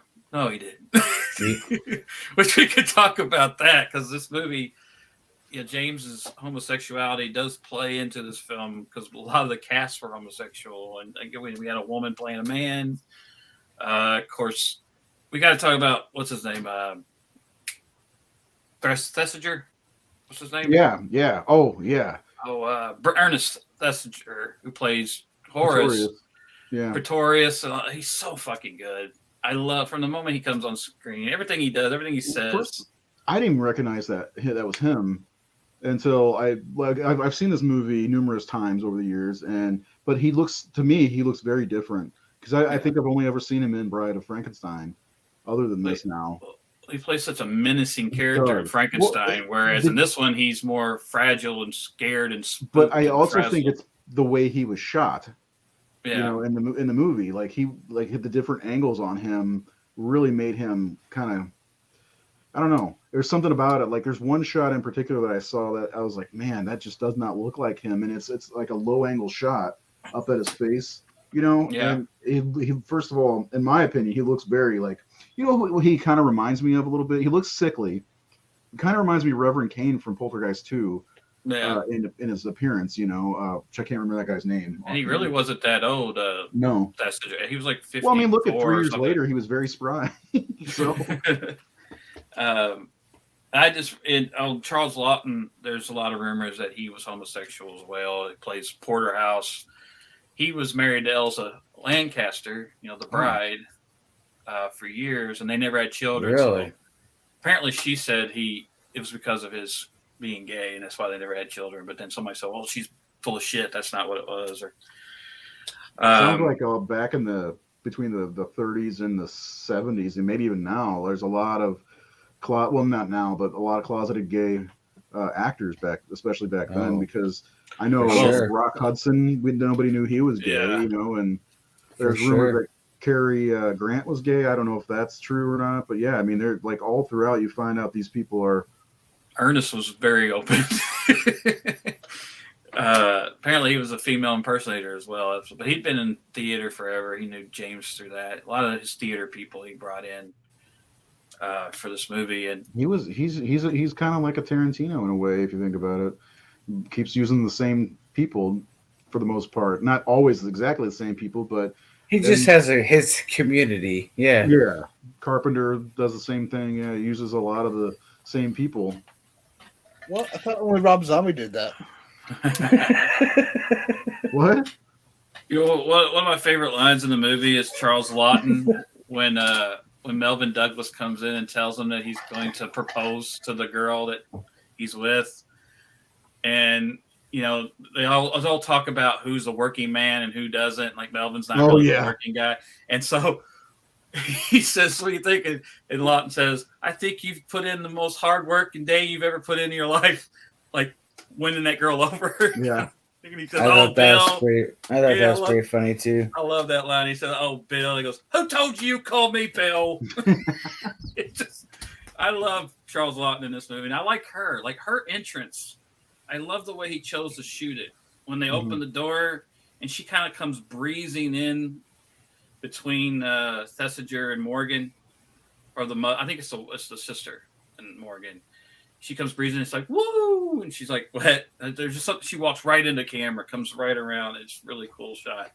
he didn't. Which we could talk about that, because this movie, James's homosexuality does play into this film, because a lot of the cast were homosexual, and we had a woman playing a man. Of course, we got to talk about what's his name, Thesiger. What's his name? Yeah. Oh, yeah. Ernest Thesiger, who plays Horace. Pretorius. Yeah. He's so fucking good. I love, from the moment he comes on screen, everything he does, everything he says. First, I didn't even recognize that was him until I've seen this movie numerous times over the years, but he looks very different, because I think I've only ever seen him in Bride of Frankenstein, other than this now. He plays such a menacing character in Frankenstein, whereas in this one he's more fragile and scared and spooked. But I also think it's the way he was shot. Yeah. In the movie, the different angles on him really made him kind of, I don't know. There's something about it. Like, there's one shot in particular that I saw that I was like, man, that just does not look like him. And it's like a low angle shot up at his face, Yeah. And he first of all, in my opinion, he looks very what he kind of reminds me of a little bit. He looks sickly. It kind of reminds me of Reverend Kane from Poltergeist 2. Yeah. In his appearance, which I can't remember that guy's name. And he really wasn't that old. No. He was like 50. Well, I mean, look at 3 years later, he was very spry. So, Charles Lawton, there's a lot of rumors that he was homosexual as well. He plays Porterhouse. He was married to Elsa Lancaster, the bride, for years, and they never had children. Really? So apparently, she said it was because of his being gay, and that's why they never had children. But then somebody said, well, she's full of shit, that's not what it was. Or sounds like back in between the 30s and the 70s, and maybe even now, there's a lot of not now, but a lot of closeted gay actors especially back then, because I know Rock Hudson, nobody knew he was gay, and there's rumors that Cary Grant was gay. I don't know if that's true or not, but yeah, I mean, they're like all throughout you find out these people are. Ernest was very open. Apparently he was a female impersonator as well, but he'd been in theater forever. He knew James through that. A lot of his theater people he brought in for this movie, and he's kind of like a Tarantino in a way, if you think about it. Keeps using the same people for the most part, not always exactly the same people, but he just has his community. Yeah. Carpenter does the same thing. Yeah, he uses a lot of the same people. Well, I thought only Rob Zombie did that. What? One of my favorite lines in the movie is Charles Lawton when Melvin Douglas comes in and tells him that he's going to propose to the girl that he's with, and they all talk about who's a working man and who doesn't. Like, Melvin's not really a working guy, and so he says, "What do you think?" And Lawton says, "I think you've put in the most hard-working day you've ever put into your life, like winning that girl over." Yeah. And he says, I thought that was pretty funny too. I love that line. He said, "Oh, Bill." He goes, "Who told you call me Bill?" I love Charles Lawton in this movie, and I like her entrance. I love the way he chose to shoot it. When they open the door, and she kind of comes breezing in between Thesiger and Morgan, or I think it's the sister and Morgan. She comes breezing. It's like, woo, and she's like, what? There's just something. She walks right into camera, comes right around. It's a really cool shot.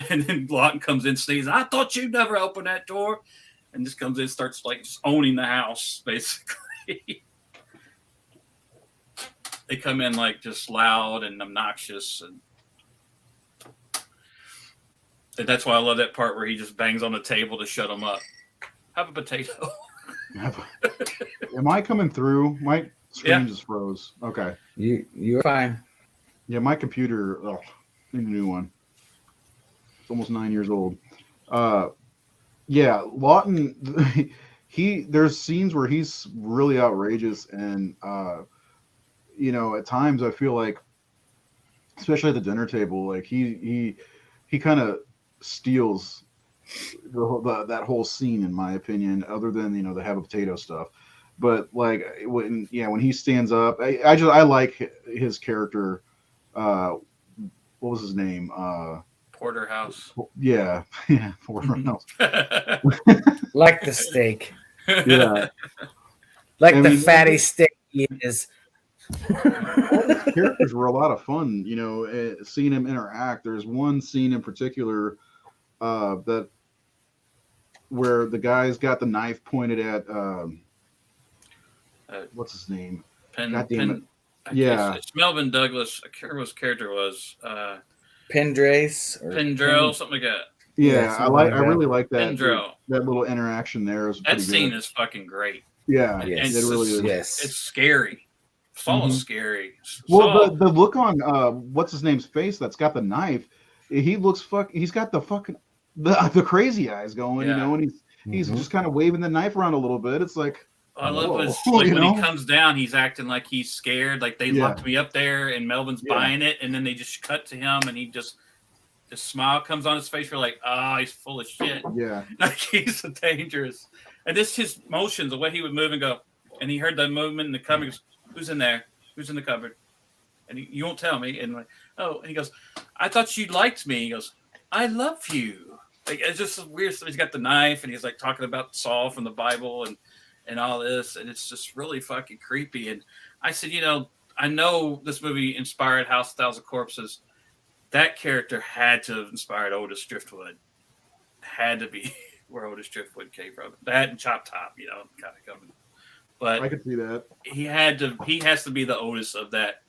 And then Lawton comes in, sneezing. I thought you'd never open that door, and just comes in, starts like just owning the house, basically. They come in like just loud and obnoxious, and that's why I love that part where he just bangs on the table to shut them up. Have a potato. Am I coming through? My screen just froze. Okay. You're fine. Yeah, my computer. Oh, need a new one. It's almost 9 years old. Yeah, Lawton. There's scenes where he's really outrageous, and at times I feel like, especially at the dinner table, like he kind of steals that whole scene, in my opinion. Other than the have a potato stuff, but like when he stands up, I like his character. What was his name? Porterhouse. Yeah, Porterhouse. Like the steak. Yeah, Like the fatty steak he is. all these characters were a lot of fun. Seeing him interact. There's one scene in particular that where the guy's got the knife pointed at what's his name? God damn it. Yeah, It's Melvin Douglas. I can't remember what his character was. Pendrace or Pendrell, something like that. yeah. I really like that. Pendrell. That little interaction there is That pretty scene good. is fucking great. Yeah, Yes. it really is. Yes. It's scary. Saul is Mhm. scary. Well, Saul, the look on what's his name's face that's got the knife, he looks he's got the fucking the crazy eyes going, Yeah. and he's just kind of waving the knife around a little bit. It's like, I love his, whoa, like when he comes down, he's acting like he's scared. Like they Yeah. locked me up there, and Melvin's Yeah. buying it, and then they just cut to him, and he just the smile comes on his face. You're like, he's full of shit. yeah, Like he's dangerous. And this his motions, the way he would move and go. And he heard the movement in the cupboard. He goes, "Who's in there? Who's in the cupboard?" And you won't tell me. And like, oh, and he goes, "I thought you liked me." He goes, "I love you." Like it's just weird. So he's got the knife, and he's like talking about Saul from the Bible and all this, and it's just really fucking creepy. And I said, I know this movie inspired House of Thousand Corpses. That character had to have inspired Otis Driftwood. Had to be where Otis Driftwood came from. That and Chop Top, kind of coming. But I could see that. he has to be the Otis of that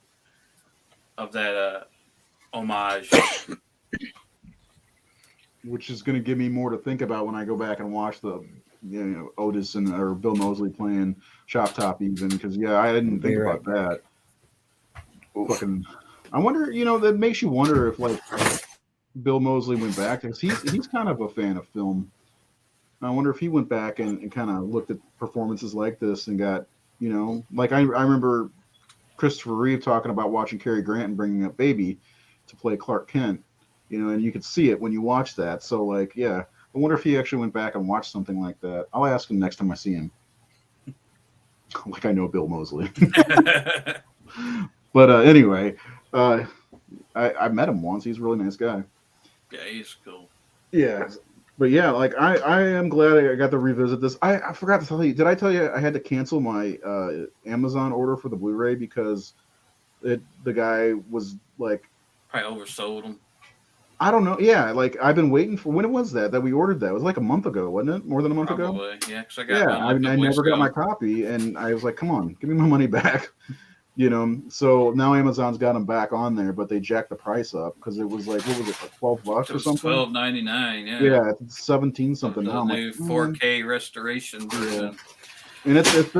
homage. Which is going to give me more to think about when I go back and watch the Otis or Bill Moseley playing Chop Top, even because I didn't think You're about that. Fucking, I wonder, that makes you wonder if like Bill Moseley went back, because he's kind of a fan of film. I wonder if he went back and kind of looked at performances like this and got, like I remember Christopher Reeve talking about watching Cary Grant and bringing up Baby to play Clark Kent, and you could see it when you watch that. So like, yeah, I wonder if he actually went back and watched something like that. I'll ask him next time I see him. Like I know Bill Moseley. But anyway, I met him once. He's a really nice guy. Yeah, he's cool. Yeah. But yeah, like I am glad I got to revisit this. I forgot to tell you. Did I tell you I had to cancel my Amazon order for the Blu-ray because the guy was like, Probably oversold him. I don't know. Yeah, like I've been waiting for when it was that we ordered that. It was like a month ago, wasn't it? More than a month ago. Probably. Yeah, because I got one I never got my copy, and I was like, come on, give me my money back. So now Amazon's got them back on there, but they jacked the price up because it was like, what was it, like $12 or something? $12.99. Yeah. Yeah, it's 17 something The now. new 4K restoration version. And this is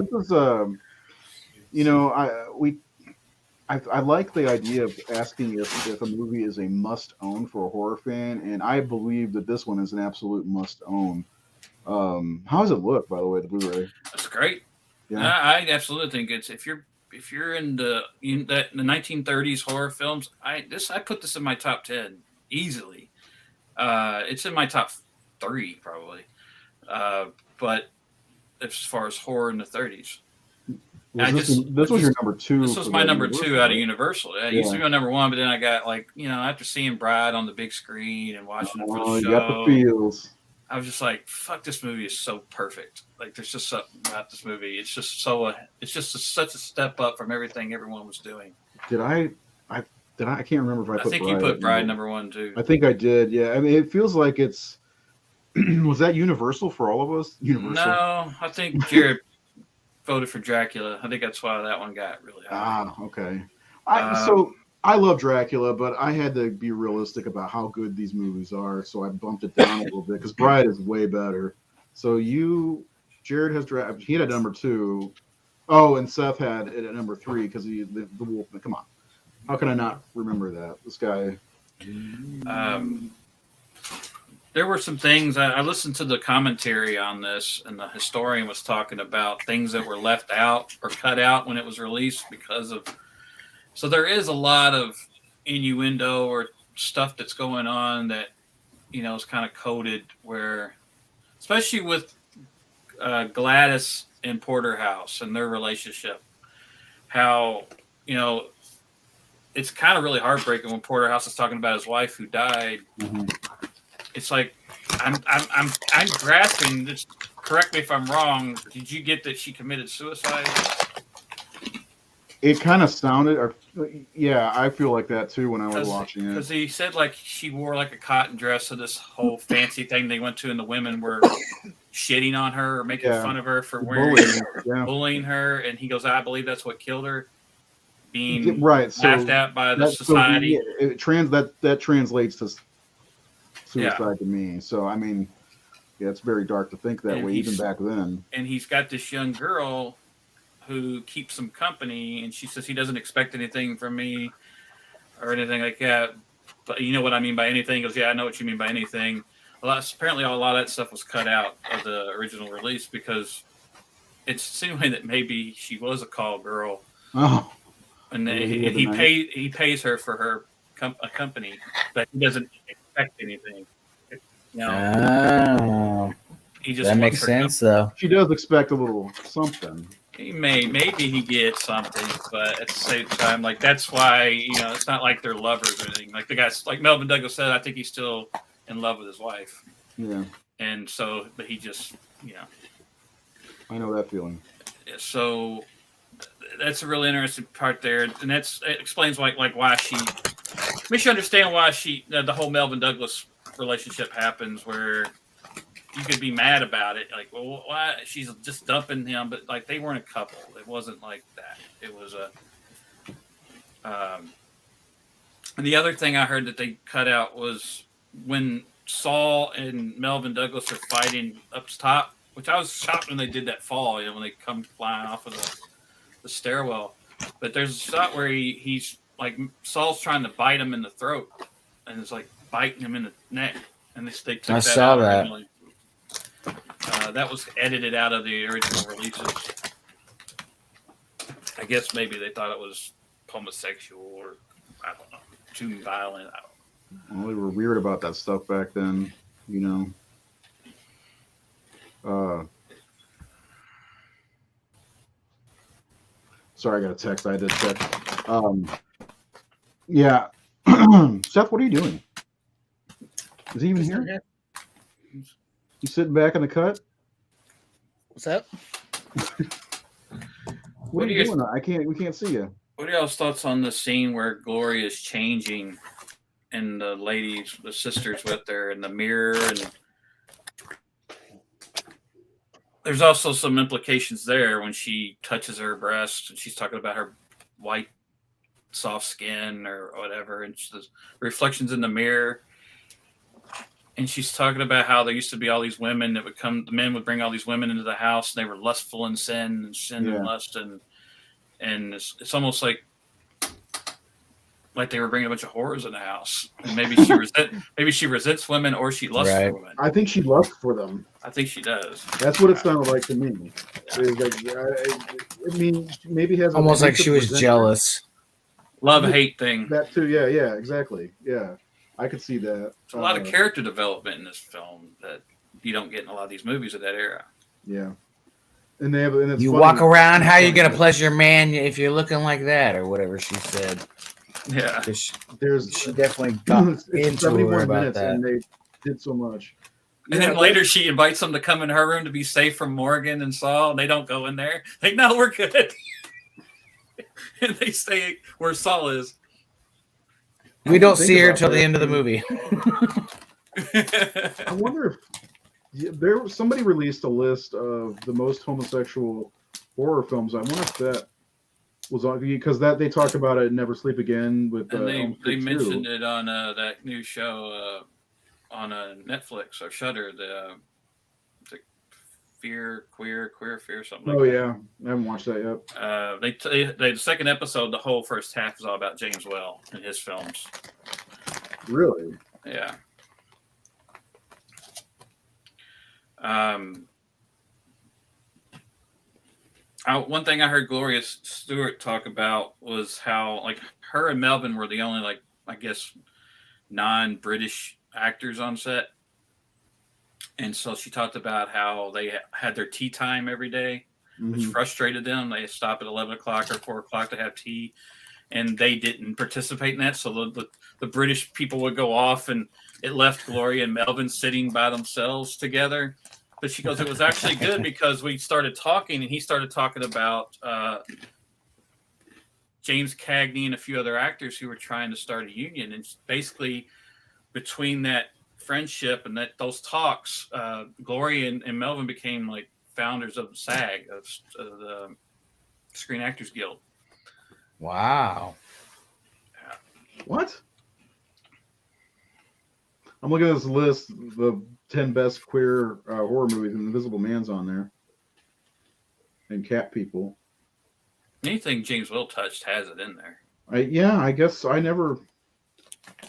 I like the idea of asking if a movie is a must own for a horror fan, and I believe that this one is an absolute must own. How does it look, by the way, the Blu-ray? That's great. Yeah. I absolutely think it's if you're in the 1930s horror films, I put this in my top 10 easily. It's in my top 3 probably. But as far as horror in the 30s, This was your number 2. This was my number 2 out of Universal. Yeah, it used to Yeah. be my number 1, but then I got after seeing Bride on the big screen and watching it for the Oh, show, you got the feels. I was just like, "Fuck, this movie is so perfect." Like, there's just something about this movie. It's just such a step up from everything everyone was doing. Did I can't remember if I put think Bride you put at Bride number 1 too. I think I did. Yeah. I mean, it feels like it's was that Universal for all of us? Universal. No, I think Jared voted for Dracula. I think that's why that one got really high. Okay. So I love Dracula, but I had to be realistic about how good these movies are, so I bumped it down a little bit because Bride is way better. So you Jared has draft. He had at number 2. Oh, and Seth had it at number 3 because the Wolfman. Come on, how can I not remember that? This guy. There were some things I listened to the commentary on this, and the historian was talking about things that were left out or cut out when it was released because of. So there is a lot of innuendo or stuff that's going on that is kind of coded, where, especially with Gladys and Porterhouse and their relationship, how it's kind of really heartbreaking when Porterhouse is talking about his wife who died. Mm-hmm. It's like I'm grasping. Just correct me if I'm wrong. Did you get that she committed suicide? It kind of sounded, yeah, I feel like that too when I was watching it. Because he said like she wore like a cotton dress to this whole fancy thing they went to, and the women were shitting on her or making fun of her for wearing, bullying her, and he goes, "I believe that's what killed her." Being laughed at by the society. That translates to suicide to me. So I mean, it's very dark to think that way even back then. And he's got this young girl who keeps him company, and she says he doesn't expect anything from me or anything like that. But you know what I mean by anything? He goes, yeah, I know what you mean by anything. Apparently a lot of that stuff was cut out of the original release because it's seeming that maybe she was a call girl. Oh. And he pays her for her company, but he doesn't expect anything. He just that makes sense though. She does expect a little something. Maybe he gets something, but at the same time, like that's why it's not like they're lovers or anything. Like the guys, like Melvin Douglas said, I think he's still in love with his wife. Yeah. And so, but he just I know that feeling. So that's a really interesting part there, and it explains why makes you understand why the whole Melvin Douglas relationship happens, where you could be mad about it, like, well, why she's just dumping him, but like they weren't a couple. It wasn't like that. It was and the other thing I heard that they cut out was when Saul and Melvin Douglas are fighting up top, which I was shocked when they did that fall, when they come flying off of the stairwell. But there's a shot where he's like, Saul's trying to bite him in the throat, and it's like biting him in the neck, and they took that out. I saw that. Originally. That was edited out of the original releases. I guess maybe they thought it was homosexual or I don't know, too violent. Well, they were weird about that stuff back then, Sorry, I got a text. I had to check. Yeah. Seth, what are you doing? Is he even here? You sitting back in the cut? What's that? What are you doing? We can't see you. What are y'all's thoughts on the scene where Gloria is changing and the sisters with her in the mirror? And there's also some implications there when she touches her breast and she's talking about her white, soft skin or whatever, and the reflections in the mirror. And she's talking about how there used to be all these women that the men would bring all these women into the house, and they were lustful in sin and lust, and it's almost like they were bringing a bunch of whores in the house. And maybe she resents women, or she lusts for women. I think she lusts for them. I think she does. That's what it sounded like to me. I mean, maybe has almost like she was jealous. Love-hate thing. That too, yeah, exactly. Yeah, I could see that. There's a lot of character development in this film that you don't get in a lot of these movies of that era. Yeah. And they have, and it's you funny. Walk around, how you going to pleasure man if you're looking like that, or whatever she said. Yeah. She definitely got into her about that. And they did so much. And then later she invites them to come in her room to be safe from Morgan and Saul, and they don't go in there. Like, no, we're good. And they stay where Saul is. We don't see her till the end of the movie. I wonder if somebody released a list of the most homosexual horror films. I wonder if that was on, because they talked about it in Never Sleep Again with. And they mentioned it on that new show on Netflix or Shudder, the Fear, Queer Fear, something Oh like yeah, I haven't watched that yet. that. The second episode, the whole first half is all about James Well and his films. Really? Yeah. One thing I heard Gloria Stewart talk about was how like her and Melvin were the only like I guess non-British actors on set, and so she talked about how they had their tea time every day, which Mhm. frustrated them. They stop at 11 o'clock or 4 o'clock to have tea, and they didn't participate in that. So the British people would go off, and it left Gloria and Melvin sitting by themselves together. But she goes, it was actually good because we started talking, and he started talking about James Cagney and a few other actors who were trying to start a union. And basically, between that friendship and those talks, Gloria and Melvin became like founders of the SAG, of the Screen Actors Guild. Wow. What? I'm looking at this list, the 10 best queer horror movies, and Invisible Man's on there, and Cat People. Anything James Will touched has it in there. I guess I never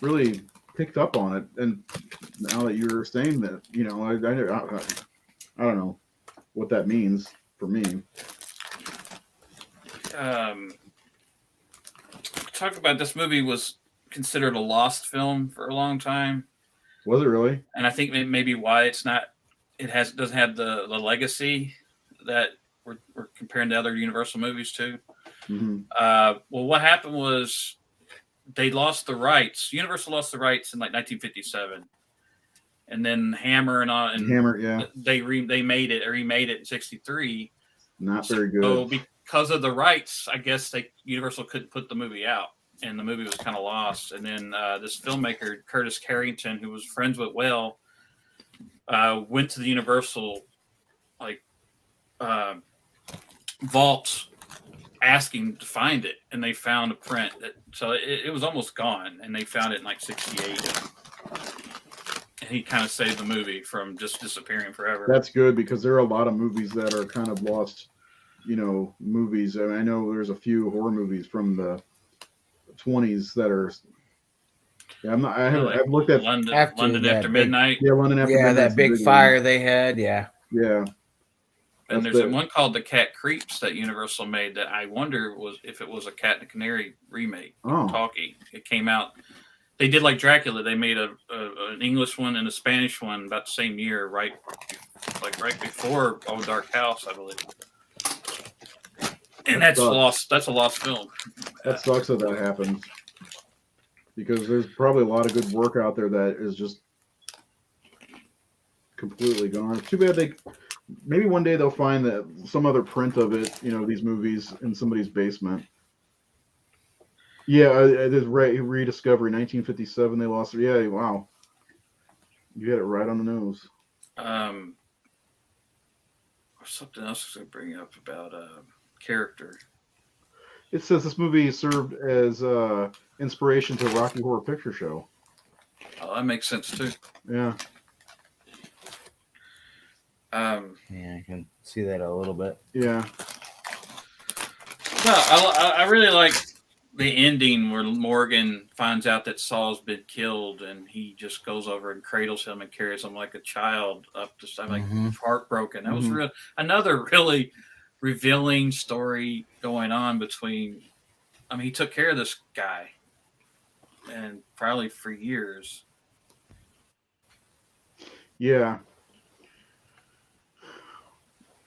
really picked up on it, and now that you're saying that, I don't know what that means for me. Talk about this movie was considered a lost film for a long time. Was it really? And I think maybe why it's not, doesn't have the legacy that we're comparing to other Universal movies to. Mm-hmm. Well, what happened was they lost the rights. Universal lost the rights in like 1957, and then Hammer and Hammer, yeah, they remade it in '63. Not very good. So because of the rights, I guess Universal couldn't put the movie out, and the movie was kind of lost. And then this filmmaker Curtis Carrington, who was friends with Well, went to the Universal vault asking to find it, and they found a print so it was almost gone, and they found it in like '68, and he kind of saved the movie from just disappearing forever. That's good, because there are a lot of movies that are kind of lost, movies. I know there's a few horror movies from the 20s that are. Yeah, I've looked at London After Midnight. Yeah, London After Midnight. Yeah, that big fire they had. Yeah. Yeah. And there's one called The Cat Creeps that Universal made that I wonder if it was a Cat and Canary remake. Oh. Talkie. It came out. They did like Dracula. They made an English one and a Spanish one about the same year, right before Old Dark House, I believe. And that's lost. That's a lost film. That sucks that happened, because there's probably a lot of good work out there that is just completely gone. It's too bad maybe one day they'll find that some other print of it, these movies in somebody's basement. Yeah, it is Rediscovery, 1957. They lost it. Yeah, wow. You had it right on the nose. Something else I was going to bring up about character. It says this movie served as inspiration to Rocky Horror Picture Show. Oh, that makes sense too. Yeah. Yeah, I can see that a little bit. Yeah. No, I really like the ending where Morgan finds out that Saul's been killed, and he just goes over and cradles him and carries him like a child up to. I'm like heartbroken. That was another really revealing story going on between. I mean, he took care of this guy, and probably for years. Yeah.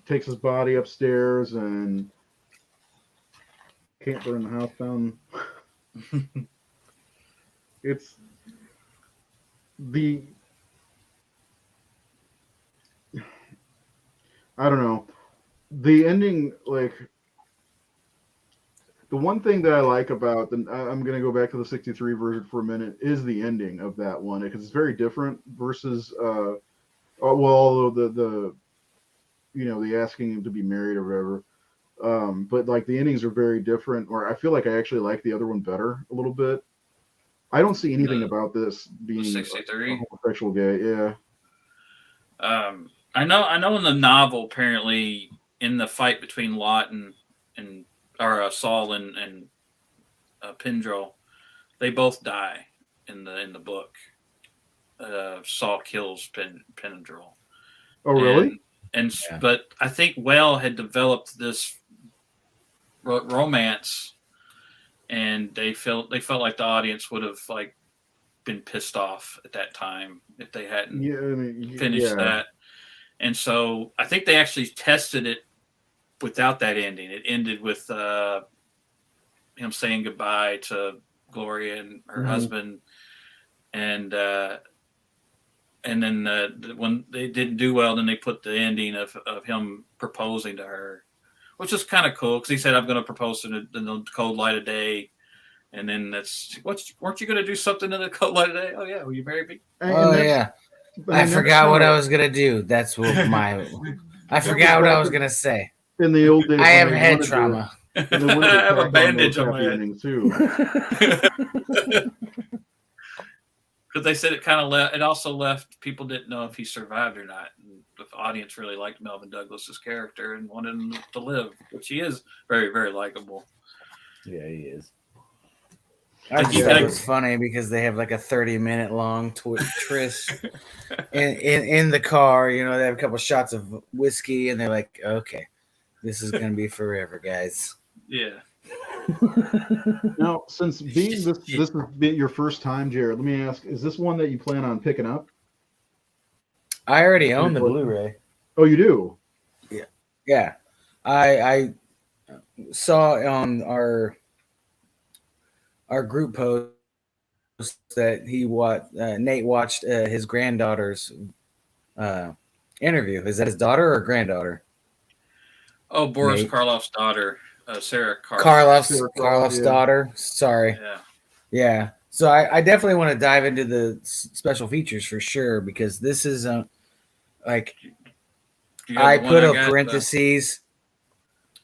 Takes his body upstairs and can't burn the house down. It's I don't know. The ending, like, the one thing that I like about, and I'm going to go back to the 63 version for a minute, is the ending of that one, because it's very different versus, although the asking him to be married or whatever. But like the endings are very different, or I feel like I actually like the other one better a little bit. I don't see anything about this being 63 a homosexual gay. Yeah. I know. In the novel, apparently, in the fight between Lot and Saul and Pendrell, they both die in the book. Saul kills Pendrell. Oh, really? Yeah. But I think Well had developed this romance, and they felt like the audience would have like been pissed off at that time if they hadn't finished that. And so I think they actually tested it without that ending. It ended with him saying goodbye to Gloria and her husband, and then when they didn't do well, then they put the ending of him proposing to her, which is kind of cool because he said, "I'm going to propose in the cold light of day." And then weren't you going to do something in the cold light of day? Oh yeah, will you marry me? Oh yeah. I forgot what I was gonna do. That's what I forgot what I was gonna say. In the old days, I have head trauma. I have a bandage on my head too. Because they said it kind of left. It also left people didn't know if he survived or not. And the audience really liked Melvin Douglas's character and wanted him to live, which he is very, very likable. Yeah, he is. I just thought it was funny because they have like a 30-minute long tryst in the car. You know, they have a couple shots of whiskey, and they're like, "Okay, this is gonna be forever, guys." Yeah. Now, since this has been your first time, Jared, let me ask: is this one that you plan on picking up? I already own the Blu-ray. Oh, you do? Yeah. I saw on our group post that Nate watched his granddaughter's interview. Is that his daughter or granddaughter? Oh, Boris Karloff's daughter, Sarah Karloff's daughter. Sorry. Yeah. So I definitely want to dive into the special features for sure because this is like I put a parentheses.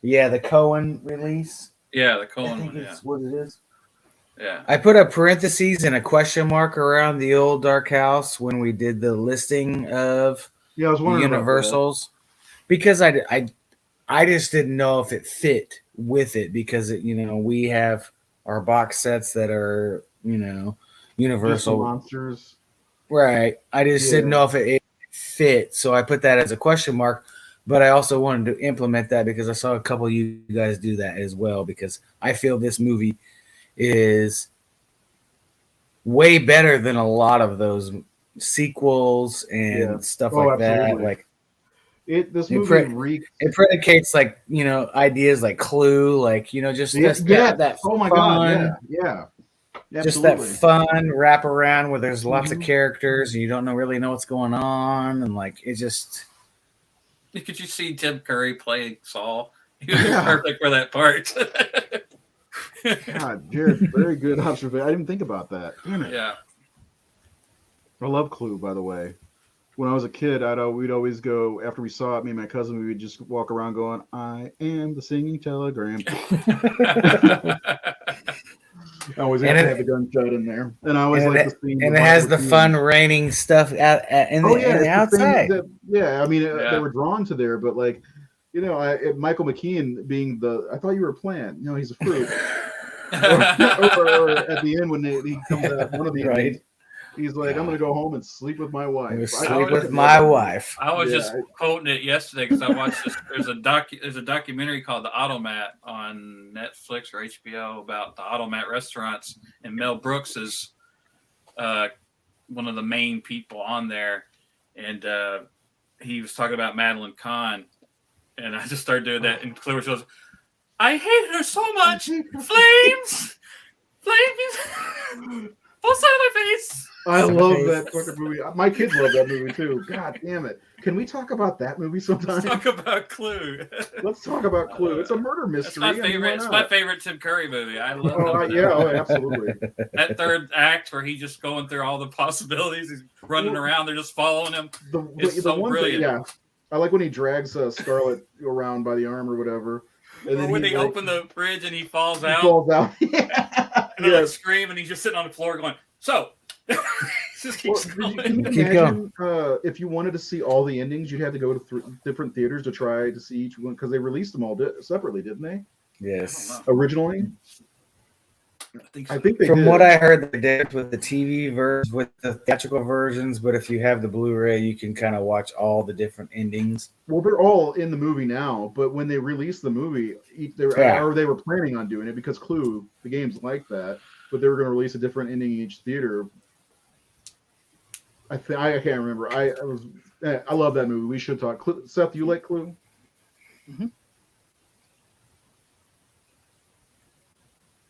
The Cohen release. Yeah, the Cohen I think one. It's what it is. Yeah. I put a parentheses and a question mark around the old dark house when we did the listing of I was wondering Universals because I just didn't know if it fit with it because we have our box sets that are Universal monsters, right? I just didn't know if it fit, so I put that as a question mark. But I also wanted to implement that because I saw a couple of you guys do that as well because I feel this movie is way better than a lot of those sequels and stuff like that. Like this movie it predicates like ideas like Clue, like just that. Oh my fun, god, yeah. Just that fun wrap around where there's lots of characters and you don't really know what's going on, and like it just. Could you see Tim Curry playing Saul? He was perfect for that part. God, Jared, very good observation. I didn't think about that. Damn it. Yeah. I love Clue, by the way. When I was a kid, we'd always go, after we saw it, me and my cousin, we would just walk around going, "I am the singing telegram." I always have to have the gunshot in there. And I always like the scene. And it has the fun raining stuff in the outside. They were drawn to there, but like, Michael McKean being I thought you were a plant. No, he's a fruit. or at the end when he comes out, one of the endings, he's like, "I'm going to go home and sleep with my wife." Sleep with my wife. I was just quoting it yesterday because I watched this. There's a documentary called The Automat on Netflix or HBO about the Automat restaurants, and Mel Brooks is one of the main people on there, and he was talking about Madeline Kahn, and I just started doing that, and Claire goes, "I hate her so much. Flames, both sides of my face." I love that fucking movie. My kids love that movie too. God damn it! Can we talk about that movie sometime? Let's talk about Clue. Let's talk about Clue. It's a murder mystery. It's my favorite Tim Curry movie. I love it. Absolutely. That third act where he's just going through all the possibilities. He's running around. They're just following him. It's so brilliant. I like when he drags Scarlett around by the arm or whatever. And then when they open the fridge and he falls out. Yeah. And they scream and he's just sitting on the floor going, "So." Just Well, keeps can you going. Keep imagine if you wanted to see all the endings, you'd have to go to different theaters to try to see each one because they released them all separately, didn't they? Yes. Originally, I think I so. think they From did. what I heard, they did with the TV version, with the theatrical versions. But if you have the Blu-ray, you can kind of watch all the different endings. Well, they're all in the movie now, but when they released the movie, they were planning on doing it because Clue, the game's like that, but they were going to release a different ending in each theater. I can't remember. I love that movie. We should talk. Seth, do you like Clue? Mhm.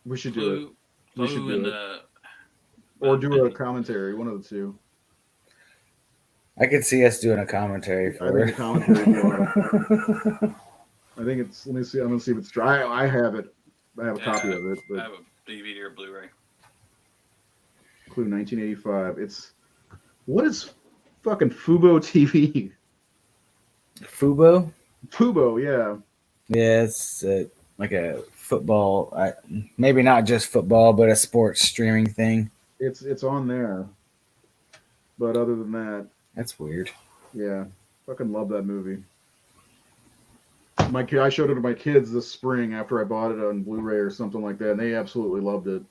We should do it. We should Clue do and it. Or do a commentary, one of the two. I could see us doing a commentary I for think a it. commentary would be a lot of fun. I think it's. Let me see. I'm gonna see if it's dry. I have it. I have a copy of it. I But have a DVD or Blu-ray. Clue 1985. What is fucking Fubo TV? Fubo? Fubo, yeah. Yeah, it's like a football. Maybe not just football, but a sports streaming thing. It's on there. But other than that, That's weird. yeah, fucking love that movie. I showed it to my kids this spring after I bought it on Blu-ray or something like that, and they absolutely loved it.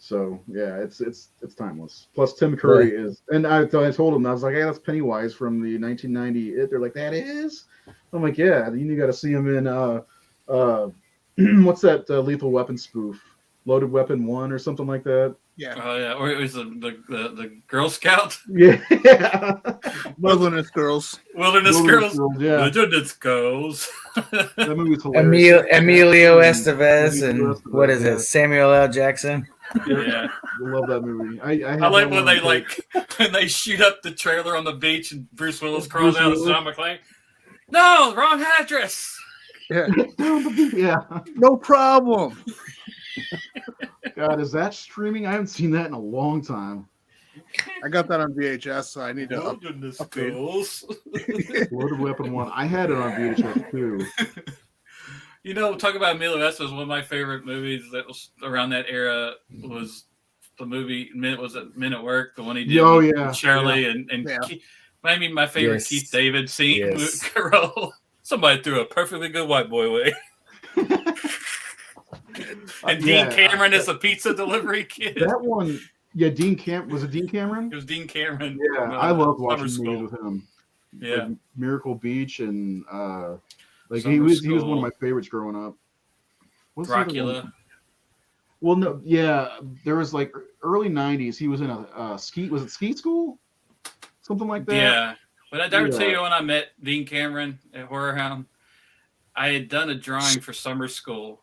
So yeah, it's timeless. Plus Tim Curry is, and I told them, I was like, hey, that's Pennywise from the 1990. They're like, that is. I'm like, yeah. You got to see him in what's that Lethal Weapon spoof? Loaded Weapon 1 or something like that. Yeah. Oh yeah, or it was the Girl Scout. Yeah. Wilderness Girls. Wilderness Girls. Yeah. Wilderness Girls. That movie's hilarious. Emilio Estevez and Emilio Estevez, what is yeah. it? Samuel L. Jackson. Yeah. I love that movie. I like when they when they shoot up the trailer on the beach and Bruce Willis crawls out as John McClane. No, wrong address. Yeah. Yeah. No problem. God, is that streaming? I haven't seen that in a long time. I got that on VHS, so I need to Wilderness update. Girls. Loaded Weapon 1. I had it on VHS too. You know, talk about Emilio Estevez. One of my favorite movies that was around that era was the movie Men at Work, the one he did with Shirley and Keith, maybe my favorite Keith David scene role. Somebody threw a perfectly good white boy away. And Dean Cameron is a pizza delivery kid. That one, Dean Cameron. Was it Dean Cameron? It was Dean Cameron. Yeah, I loved watching movies with him. Yeah, like Miracle Beach and he was one of my favorites growing up. What's Dracula. Well, no, yeah, there was like early '90s. He was in a ski. Was it Ski School? Something like that. Yeah, but I ever tell you when I met Dean Cameron at Horror Hound, I had done a drawing for summer school.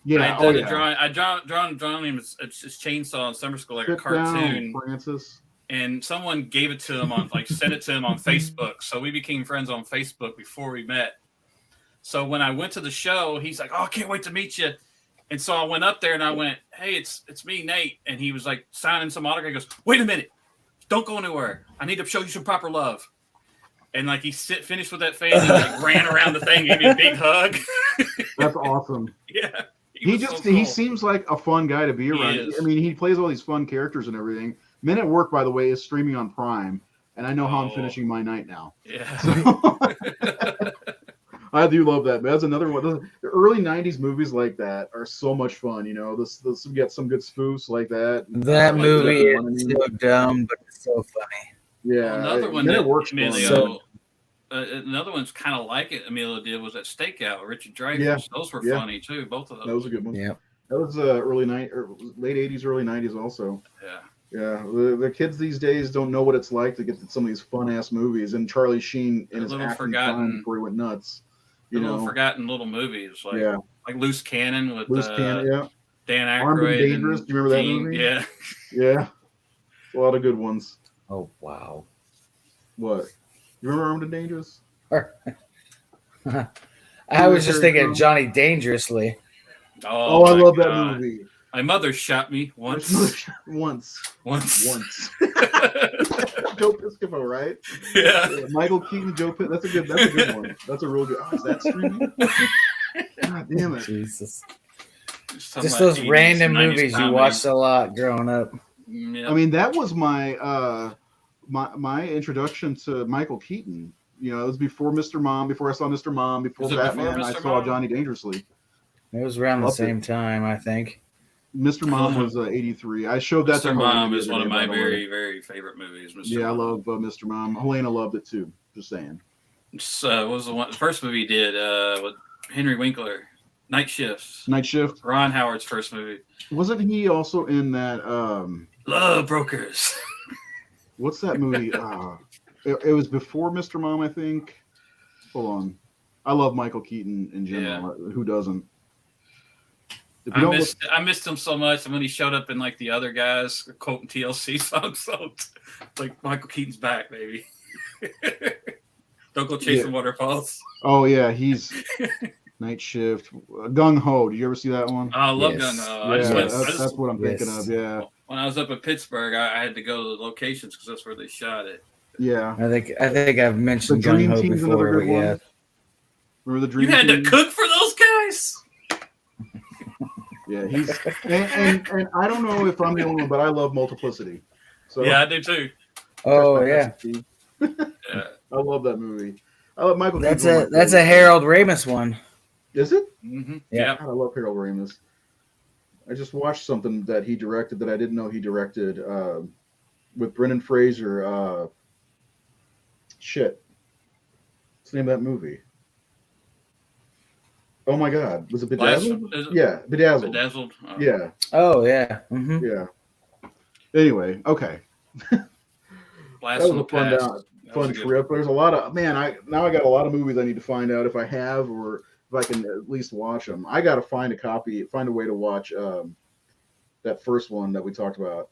Yeah, I done a drawing. I drawn him as chainsaw in summer school, like a cartoon. Francis. And someone gave it to him sent it to him on Facebook. So we became friends on Facebook before we met. So when I went to the show, he's like, "Oh, I can't wait to meet you." And so I went up there and I went, "Hey, it's me, Nate." And he was like signing some autograph. He goes, "Wait a minute, don't go anywhere. I need to show you some proper love." And he finished with that face and ran around the thing, gave me a big hug. That's awesome. Yeah. He seems like a fun guy to be around. I mean, he plays all these fun characters and everything. Men at Work, by the way, is streaming on Prime, and I know how I'm finishing my night now. Yeah. So, I do love that. That's another one. The early '90s movies like that are so much fun. You know, this we get some good spoofs like that. That movie is so dumb, but it's so funny. Yeah. Another one Men that at Work's Emilio. Another one's kind of like it. Emilio did was that Stakeout, Richard Dreyfuss. Yeah. Those were funny too. Both of those. That was a good one. Yeah. That was late '80s, early '90s also. Yeah. Yeah, the kids these days don't know what it's like to get some of these fun ass movies. And Charlie Sheen in his acting time before he went nuts. Forgotten little movies like Loose Cannon with Dan Aykroyd. Armed and Dangerous. Do you remember that movie? Yeah. Yeah. A lot of good ones. Oh wow. What? You remember Armed and Dangerous? I was just thinking Johnny Dangerously. Oh, I love that movie. My mother shot me once. Once. Joe Piscopo, right? Yeah. Michael Keaton, Joe Pitt. That's a good one. That's a real good. Oh, is that streaming? God damn it. Jesus. Just those random movies you watched a lot growing up. Yep. I mean, that was my introduction to Michael Keaton. You know, it was before Mr. Mom, before I saw Mr. Mom, before Was it before Batman, I Mr. saw Mom? Johnny Dangerously. It was around the Loved same it. time, I think. Mr. Mom was 83. I showed that to Mr. Helena Mom the is other one of day, my by the way. very, very favorite movies. Mr. Yeah, I Mom. love Mr. Mom. Helena loved it too. Just saying. So, what was the first movie he did with Henry Winkler? Night Shifts. Night Shift. Ron Howard's first movie. Wasn't he also in that? Love Brokers. What's that movie? It was before Mr. Mom, I think. Hold on. I love Michael Keaton in general. Who doesn't? If you don't I missed him so much, and when he showed up in like the other guys quoting TLC songs, so like Michael Keaton's back, baby. Don't go chasing waterfalls. Oh yeah, he's Night Shift. Gung Ho. Did you ever see that one? I love Yes. Gung Ho. Yeah, that's what I'm thinking of. Yeah. When I was up in Pittsburgh, I had to go to the locations because that's where they shot it. Yeah. I think I've mentioned The Dream Gung Ho Team's another before, good but yeah. one. Remember the Dream You had Team? to cook for those guys. Yeah, he's and I don't know if I'm the only one, but I love Multiplicity. So Yeah, I do too. Oh yeah. Yeah. I love that movie. I love Michael. That's Keaton's one of my a favorites. Harold Ramis one. Is it? Mm-hmm. Yeah. God, I love Harold Ramis. I just watched something that he directed that I didn't know he directed with Brendan Fraser. Shit. What's the name of that movie? Oh my God. Was it Bedazzled? Yeah, Bedazzled. Bedazzled. Yeah, Oh yeah. Mm-hmm. yeah. Anyway, okay. Blast That from was the a fun, past. That was a good trip. There's a lot of I got a lot of movies I need to find out if I have or if I can at least watch them. I got to find a way to watch that first one that we talked about.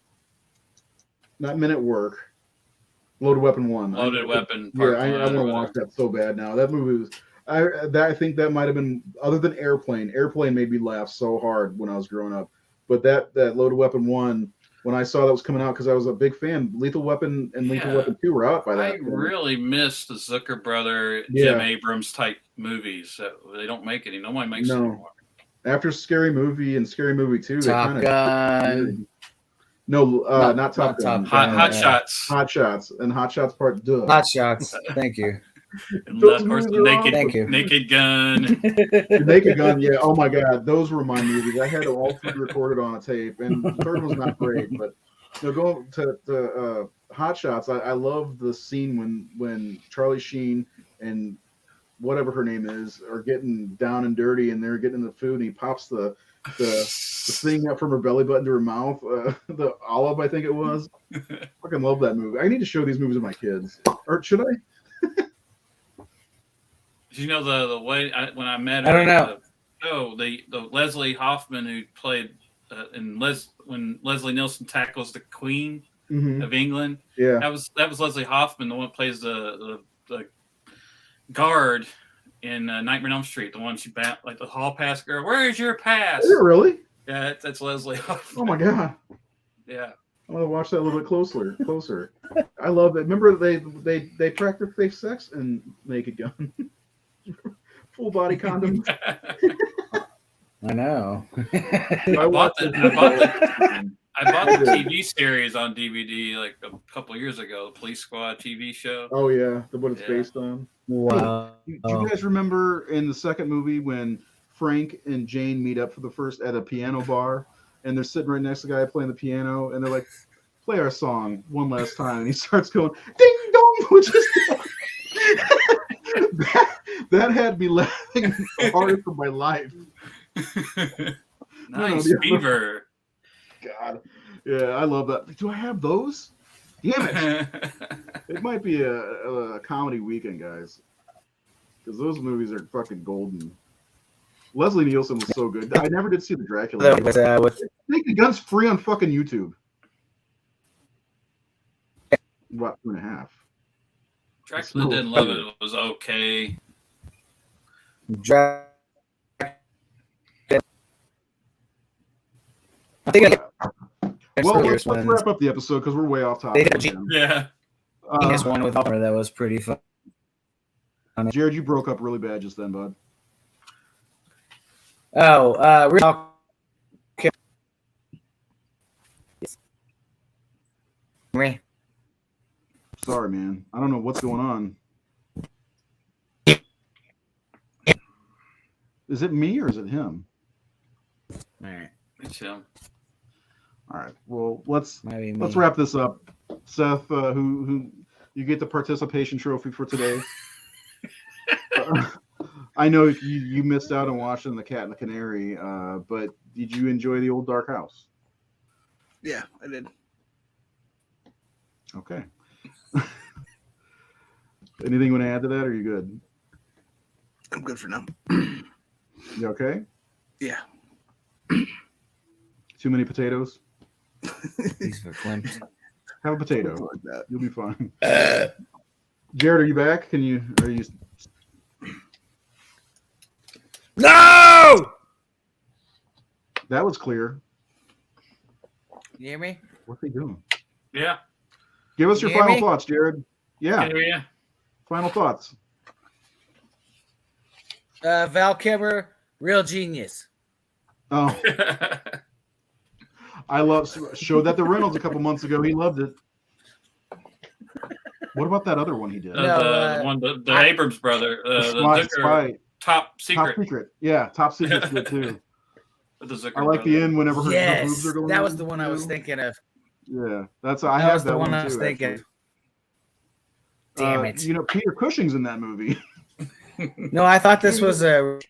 Not Men at Work. Loaded Weapon 1. Loaded Weapon. Yeah, Part I one, want to whatever. watch that so bad now. That movie was. I think that might have been other than Airplane. Airplane made me laugh so hard when I was growing up. But that Loaded Weapon 1, when I saw that was coming out, because I was a big fan. Lethal Weapon and Lethal Yeah. Weapon 2 were out by that I point. really miss the Zucker brother, Yeah. Jim Abrams type movies. They don't make any. Nobody makes No. it anymore. After Scary Movie and Scary Movie 2, Top they Gun. No, not Top Gun. Hot Shots. Hot Shots and Hot Shots Part 2. Hot Shots. Thank you. And Those of course, movies are awesome. Thank you. Naked Gun. The Naked Gun, yeah. Oh my God, those were my movies. I had all three recorded on a tape, and the third one's not great, but going to Hot Shots, I love the scene when Charlie Sheen and whatever her name is are getting down and dirty, and they're getting the food, and he pops the thing up from her belly button to her mouth, the olive, I think it was. Fucking love that movie. I need to show these movies to my kids, or should I? Did you know the way when I met her? I don't know. The Leslie Hoffman who played when Leslie Nielsen tackles the Queen Mm-hmm. of England. Yeah. That was Leslie Hoffman, the one that plays the guard in Nightmare on Elm Street, the one she like the hall pass girl. Where is your pass? Is it really? Yeah, that's Leslie Hoffman. Oh my God. Yeah. I want to watch that a little bit closer. I love it. Remember they practice safe sex in Naked Gun. Full body condom. I know. I bought watched I bought the TV series on DVD like a couple years ago, the Police Squad TV show. Oh yeah, what it's Yeah. based on. Wow. Do you guys remember in the second movie when Frank and Jane meet up for the first at a piano bar, and they're sitting right next to the guy playing the piano, and they're like, "Play our song one last time," and he starts going, "Ding dong," which is that had me laughing hard for my life. Nice No, Beaver. God, yeah, I love that. Do I have those? Damn it! It might be a comedy weekend, guys, because those movies are fucking golden. Leslie Nielsen was so good. I never did see the Dracula. Naked Gun's free on fucking YouTube. What, 2.5? Dracula didn't love it. It was okay. I think Well, let's wrap up the episode because we're way off topic. Yeah. one with Oliver that was pretty fun. Jared, you broke up really bad just then, bud. Oh, we're talking. man. I don't know what's going on. Is it me or is it him? All right. It's him. All right. Well, let's Might be me. wrap this up. Seth, who you get the participation trophy for today. I know you missed out on watching The Cat and the Canary, but did you enjoy The Old Dark House? Yeah, I did. Okay. Anything you want to add to that, or are you good? I'm good for now. You okay? Yeah. Too many potatoes? These for Clemson. Have a potato. Something like that. You'll be fine. Jared, are you back? Are you? No! That was clear. You hear me? What's he doing? Yeah. Give us your You hear final me? thoughts, Jared. Yeah, Can you hear you? final thoughts. Val Kilmer, real genius. Oh, I showed that to Reynolds a couple months ago. He loved it. What about that other one he did? No, the one, the Abrams brother, The the spy. Top Secret. Top Secret. Yeah, Top Secret's good too. With the Zucker I like the brother. end whenever her Yes, boobs are going. that was the one I was through. thinking of. Yeah, I That have was the that one I was too, thinking. actually. Damn it! You know, Peter Cushing's in that movie. No, I thought this was a.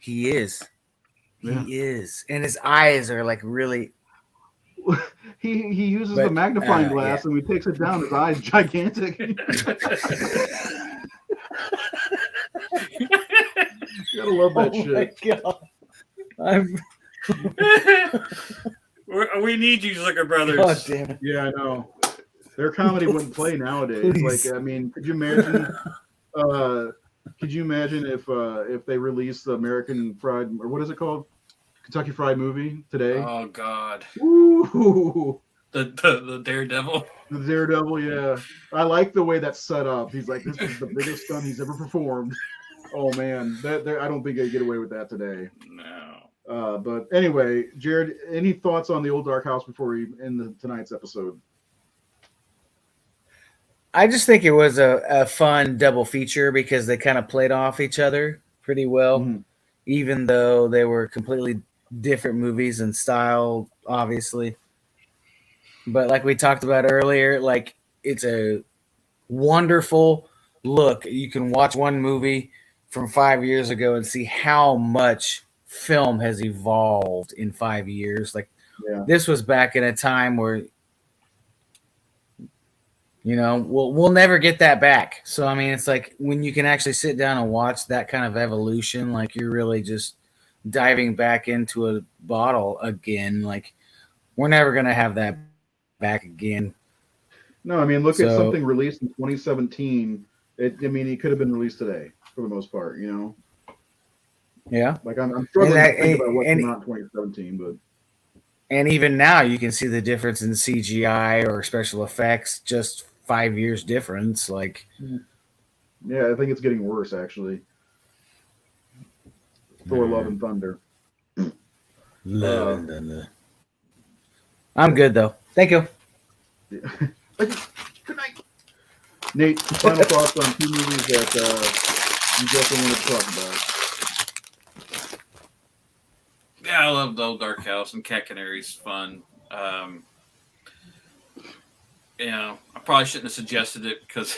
He is. Yeah. He is, and his eyes are like really. He uses But, the magnifying glass, yeah. and when he takes it down, his eye's gigantic. You gotta love that shit. My God. We need you, Zucker brothers. God damn it! Yeah, I know. Their comedy wouldn't play nowadays. Please. Like, I mean, could you imagine? If they released the American Fried, or what is it called, Kentucky Fried Movie today? Oh God. Ooh, The Daredevil. the Daredevil. Yeah, I like the way that's set up. He's like, this is the biggest stunt he's ever performed. Oh man, I don't think they get away with that today. No. But anyway, Jared, any thoughts on The Old Dark House before we end tonight's episode? I just think it was a fun double feature because they kind of played off each other pretty well, Mhm. even though they were completely different movies in style, obviously. But like we talked about earlier, like it's a wonderful look. You can watch one movie from 5 years ago and see how much film has evolved in 5 years. Like Yeah. this was back in a time where we'll never get that back. So I mean, it's like when you can actually sit down and watch that kind of evolution, like you're really just diving back into a bottle again. Like we're never gonna have that back again. No, I mean, look at So- something released in 2017. It could have been released today for the most part. Yeah. Like I'm struggling And to think about what and- came out in 2017, but And even now you can see the difference in CGI or special effects, just 5 years difference. Like yeah, I think it's getting worse actually. Thor: Love and Thunder. I'm good though. Thank you. Yeah. Good night, Nate. Final thoughts on two movies that you definitely want to talk about. Yeah, I love the Old Dark House, and Cat Canary's fun. I probably shouldn't have suggested it because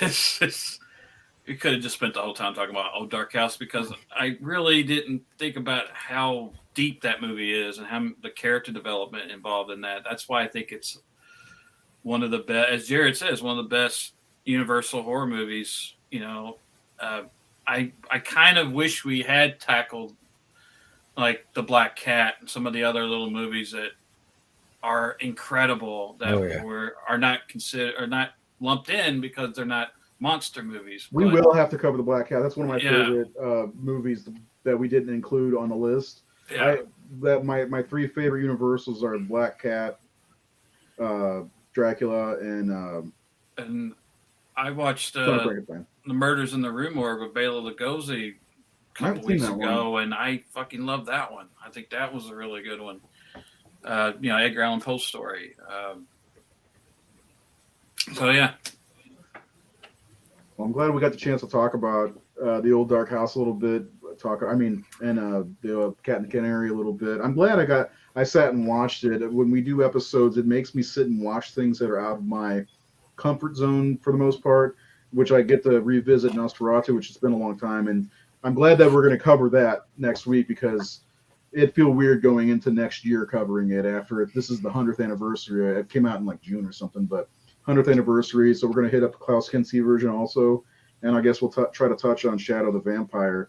we could have just spent the whole time talking about Old Dark House because I really didn't think about how deep that movie is and how the character development involved in that. That's why I think it's one of the best, as Jared says, one of the best Universal horror movies. I kind of wish we had tackled like The Black Cat and some of the other little movies that are incredible that are not considered or not lumped in because they're not monster movies. We But, will have to cover The Black Cat. That's one of my Yeah. favorite movies that we didn't include on the list. yeah, My three favorite Universals are Black Cat, Dracula, and and I watched Son of Frankenstein. The Murders in the Rue Morgue with Bela Lugosi a I haven't couple seen weeks that ago, and I fucking love that one. I think that was a really good one. Edgar Allan Poe's story. So yeah, Well, I'm glad we got the chance to talk about the old dark house a little bit. And the Cat and the Canary a little bit. I'm glad I sat and watched it. When we do episodes, it makes me sit and watch things that are out of my comfort zone for the most part, which I get to revisit Nosferatu, which has been a long time. And I'm glad that we're going to cover that next week because it'd feel weird going into next year covering it after this is the 100th anniversary. It came out in like June or something, but 100th anniversary. So we're going to hit up the Klaus Kinski version also. And I guess we'll try to touch on Shadow the Vampire.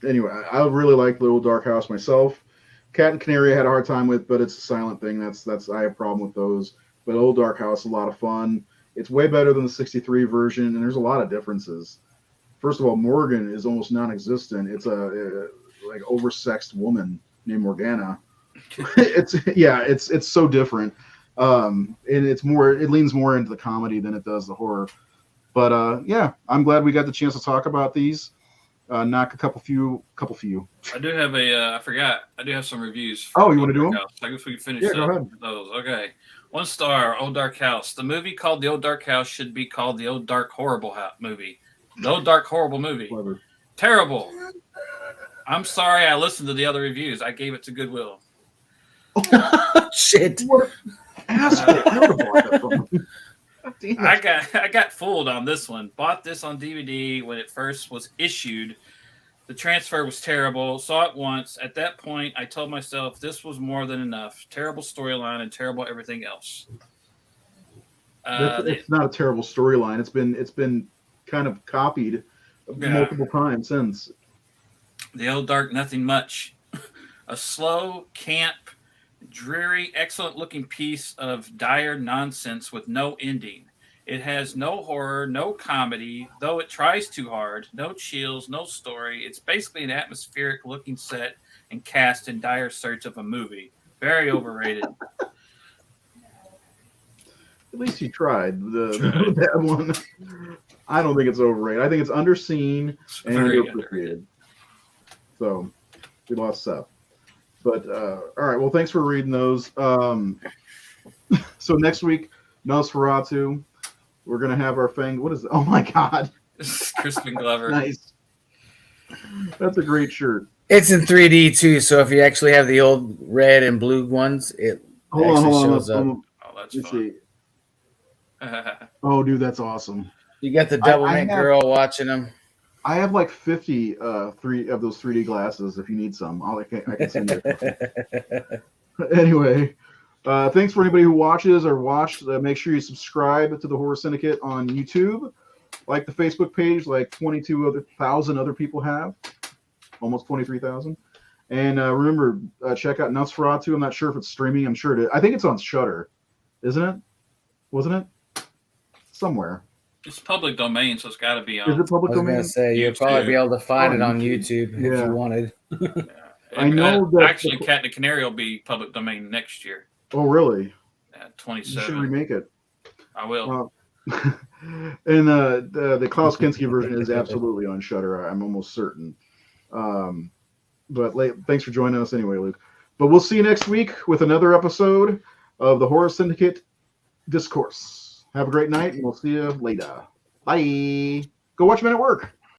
Anyway, I really like the old Dark House myself. Cat and Canary I had a hard time with, but it's a silent thing. That's I have a problem with those. But old Dark House a lot of fun. It's way better than the '63 version, and there's a lot of differences. First of all, Morgan is almost non-existent. It's a like oversexed woman named Morgana. It's so different. And it leans more into the comedy than it does the horror. But I'm glad we got the chance to talk about these. Knock a couple few. I do have I forgot. I do have some reviews. Oh, you want to do them? I guess we can finish. Yeah, go ahead. Those. Okay. 1 star. Old Dark House. The movie called The Old Dark House should be called The Old Dark Horrible Movie. The Old Dark Horrible Movie. Clever. Terrible. I'm sorry. I listened to the other reviews. I gave it to Goodwill. Shit. What asshole! I would have bought that from you. I got fooled on this one. Bought this on DVD when it first was issued. The transfer was terrible. Saw it once. At that point, I told myself this was more than enough. Terrible storyline and terrible everything else. It's not a terrible storyline. It's been kind of copied multiple times since. The Old Dark Nothing Much. A slow, camp, dreary, excellent-looking piece of dire nonsense with no ending. It has no horror, no comedy, though it tries too hard. No chills, no story. It's basically an atmospheric-looking set and cast in dire search of a movie. Very overrated. At least you tried. The bad one. I don't think it's overrated. I think it's underseen and underappreciated. So we lost Seth. But all right. Well, thanks for reading those. So next week, Nosferatu. We're gonna have our Fang. What is it? Oh my God! Crispin Glover. Nice. That's a great shirt. It's in 3D too, so if you actually have the old red and blue ones, it shows up. Oh, that's fun. Oh, dude, that's awesome. You got the double mint girl watching them. I have like 50 three of those 3D glasses. If you need some, I can send you. Anyway, thanks for anybody who watches or watched. Make sure you subscribe to the Horror Syndicate on YouTube, like the Facebook page, like 22,000 other people have, almost 23,000. And remember, check out Nosferatu. I'm not sure if it's streaming. I'm sure it is. I think it's on Shudder, isn't it? Wasn't it? Somewhere. It's public domain, so it's got to be on. Is it public I was domain? going to say, you'll probably be able to find it on YouTube if you wanted. Yeah. I know that actually, Cat and the Canary will be public domain next year. Oh, really? At You 27. should remake it. I will. And the Klaus Kinski version is absolutely on Shudder. I'm almost certain. But thanks for joining us anyway, Luke. But we'll see you next week with another episode of the Horror Syndicate Discourse. Have a great night, and we'll see you later. Bye. Go watch Men at Work.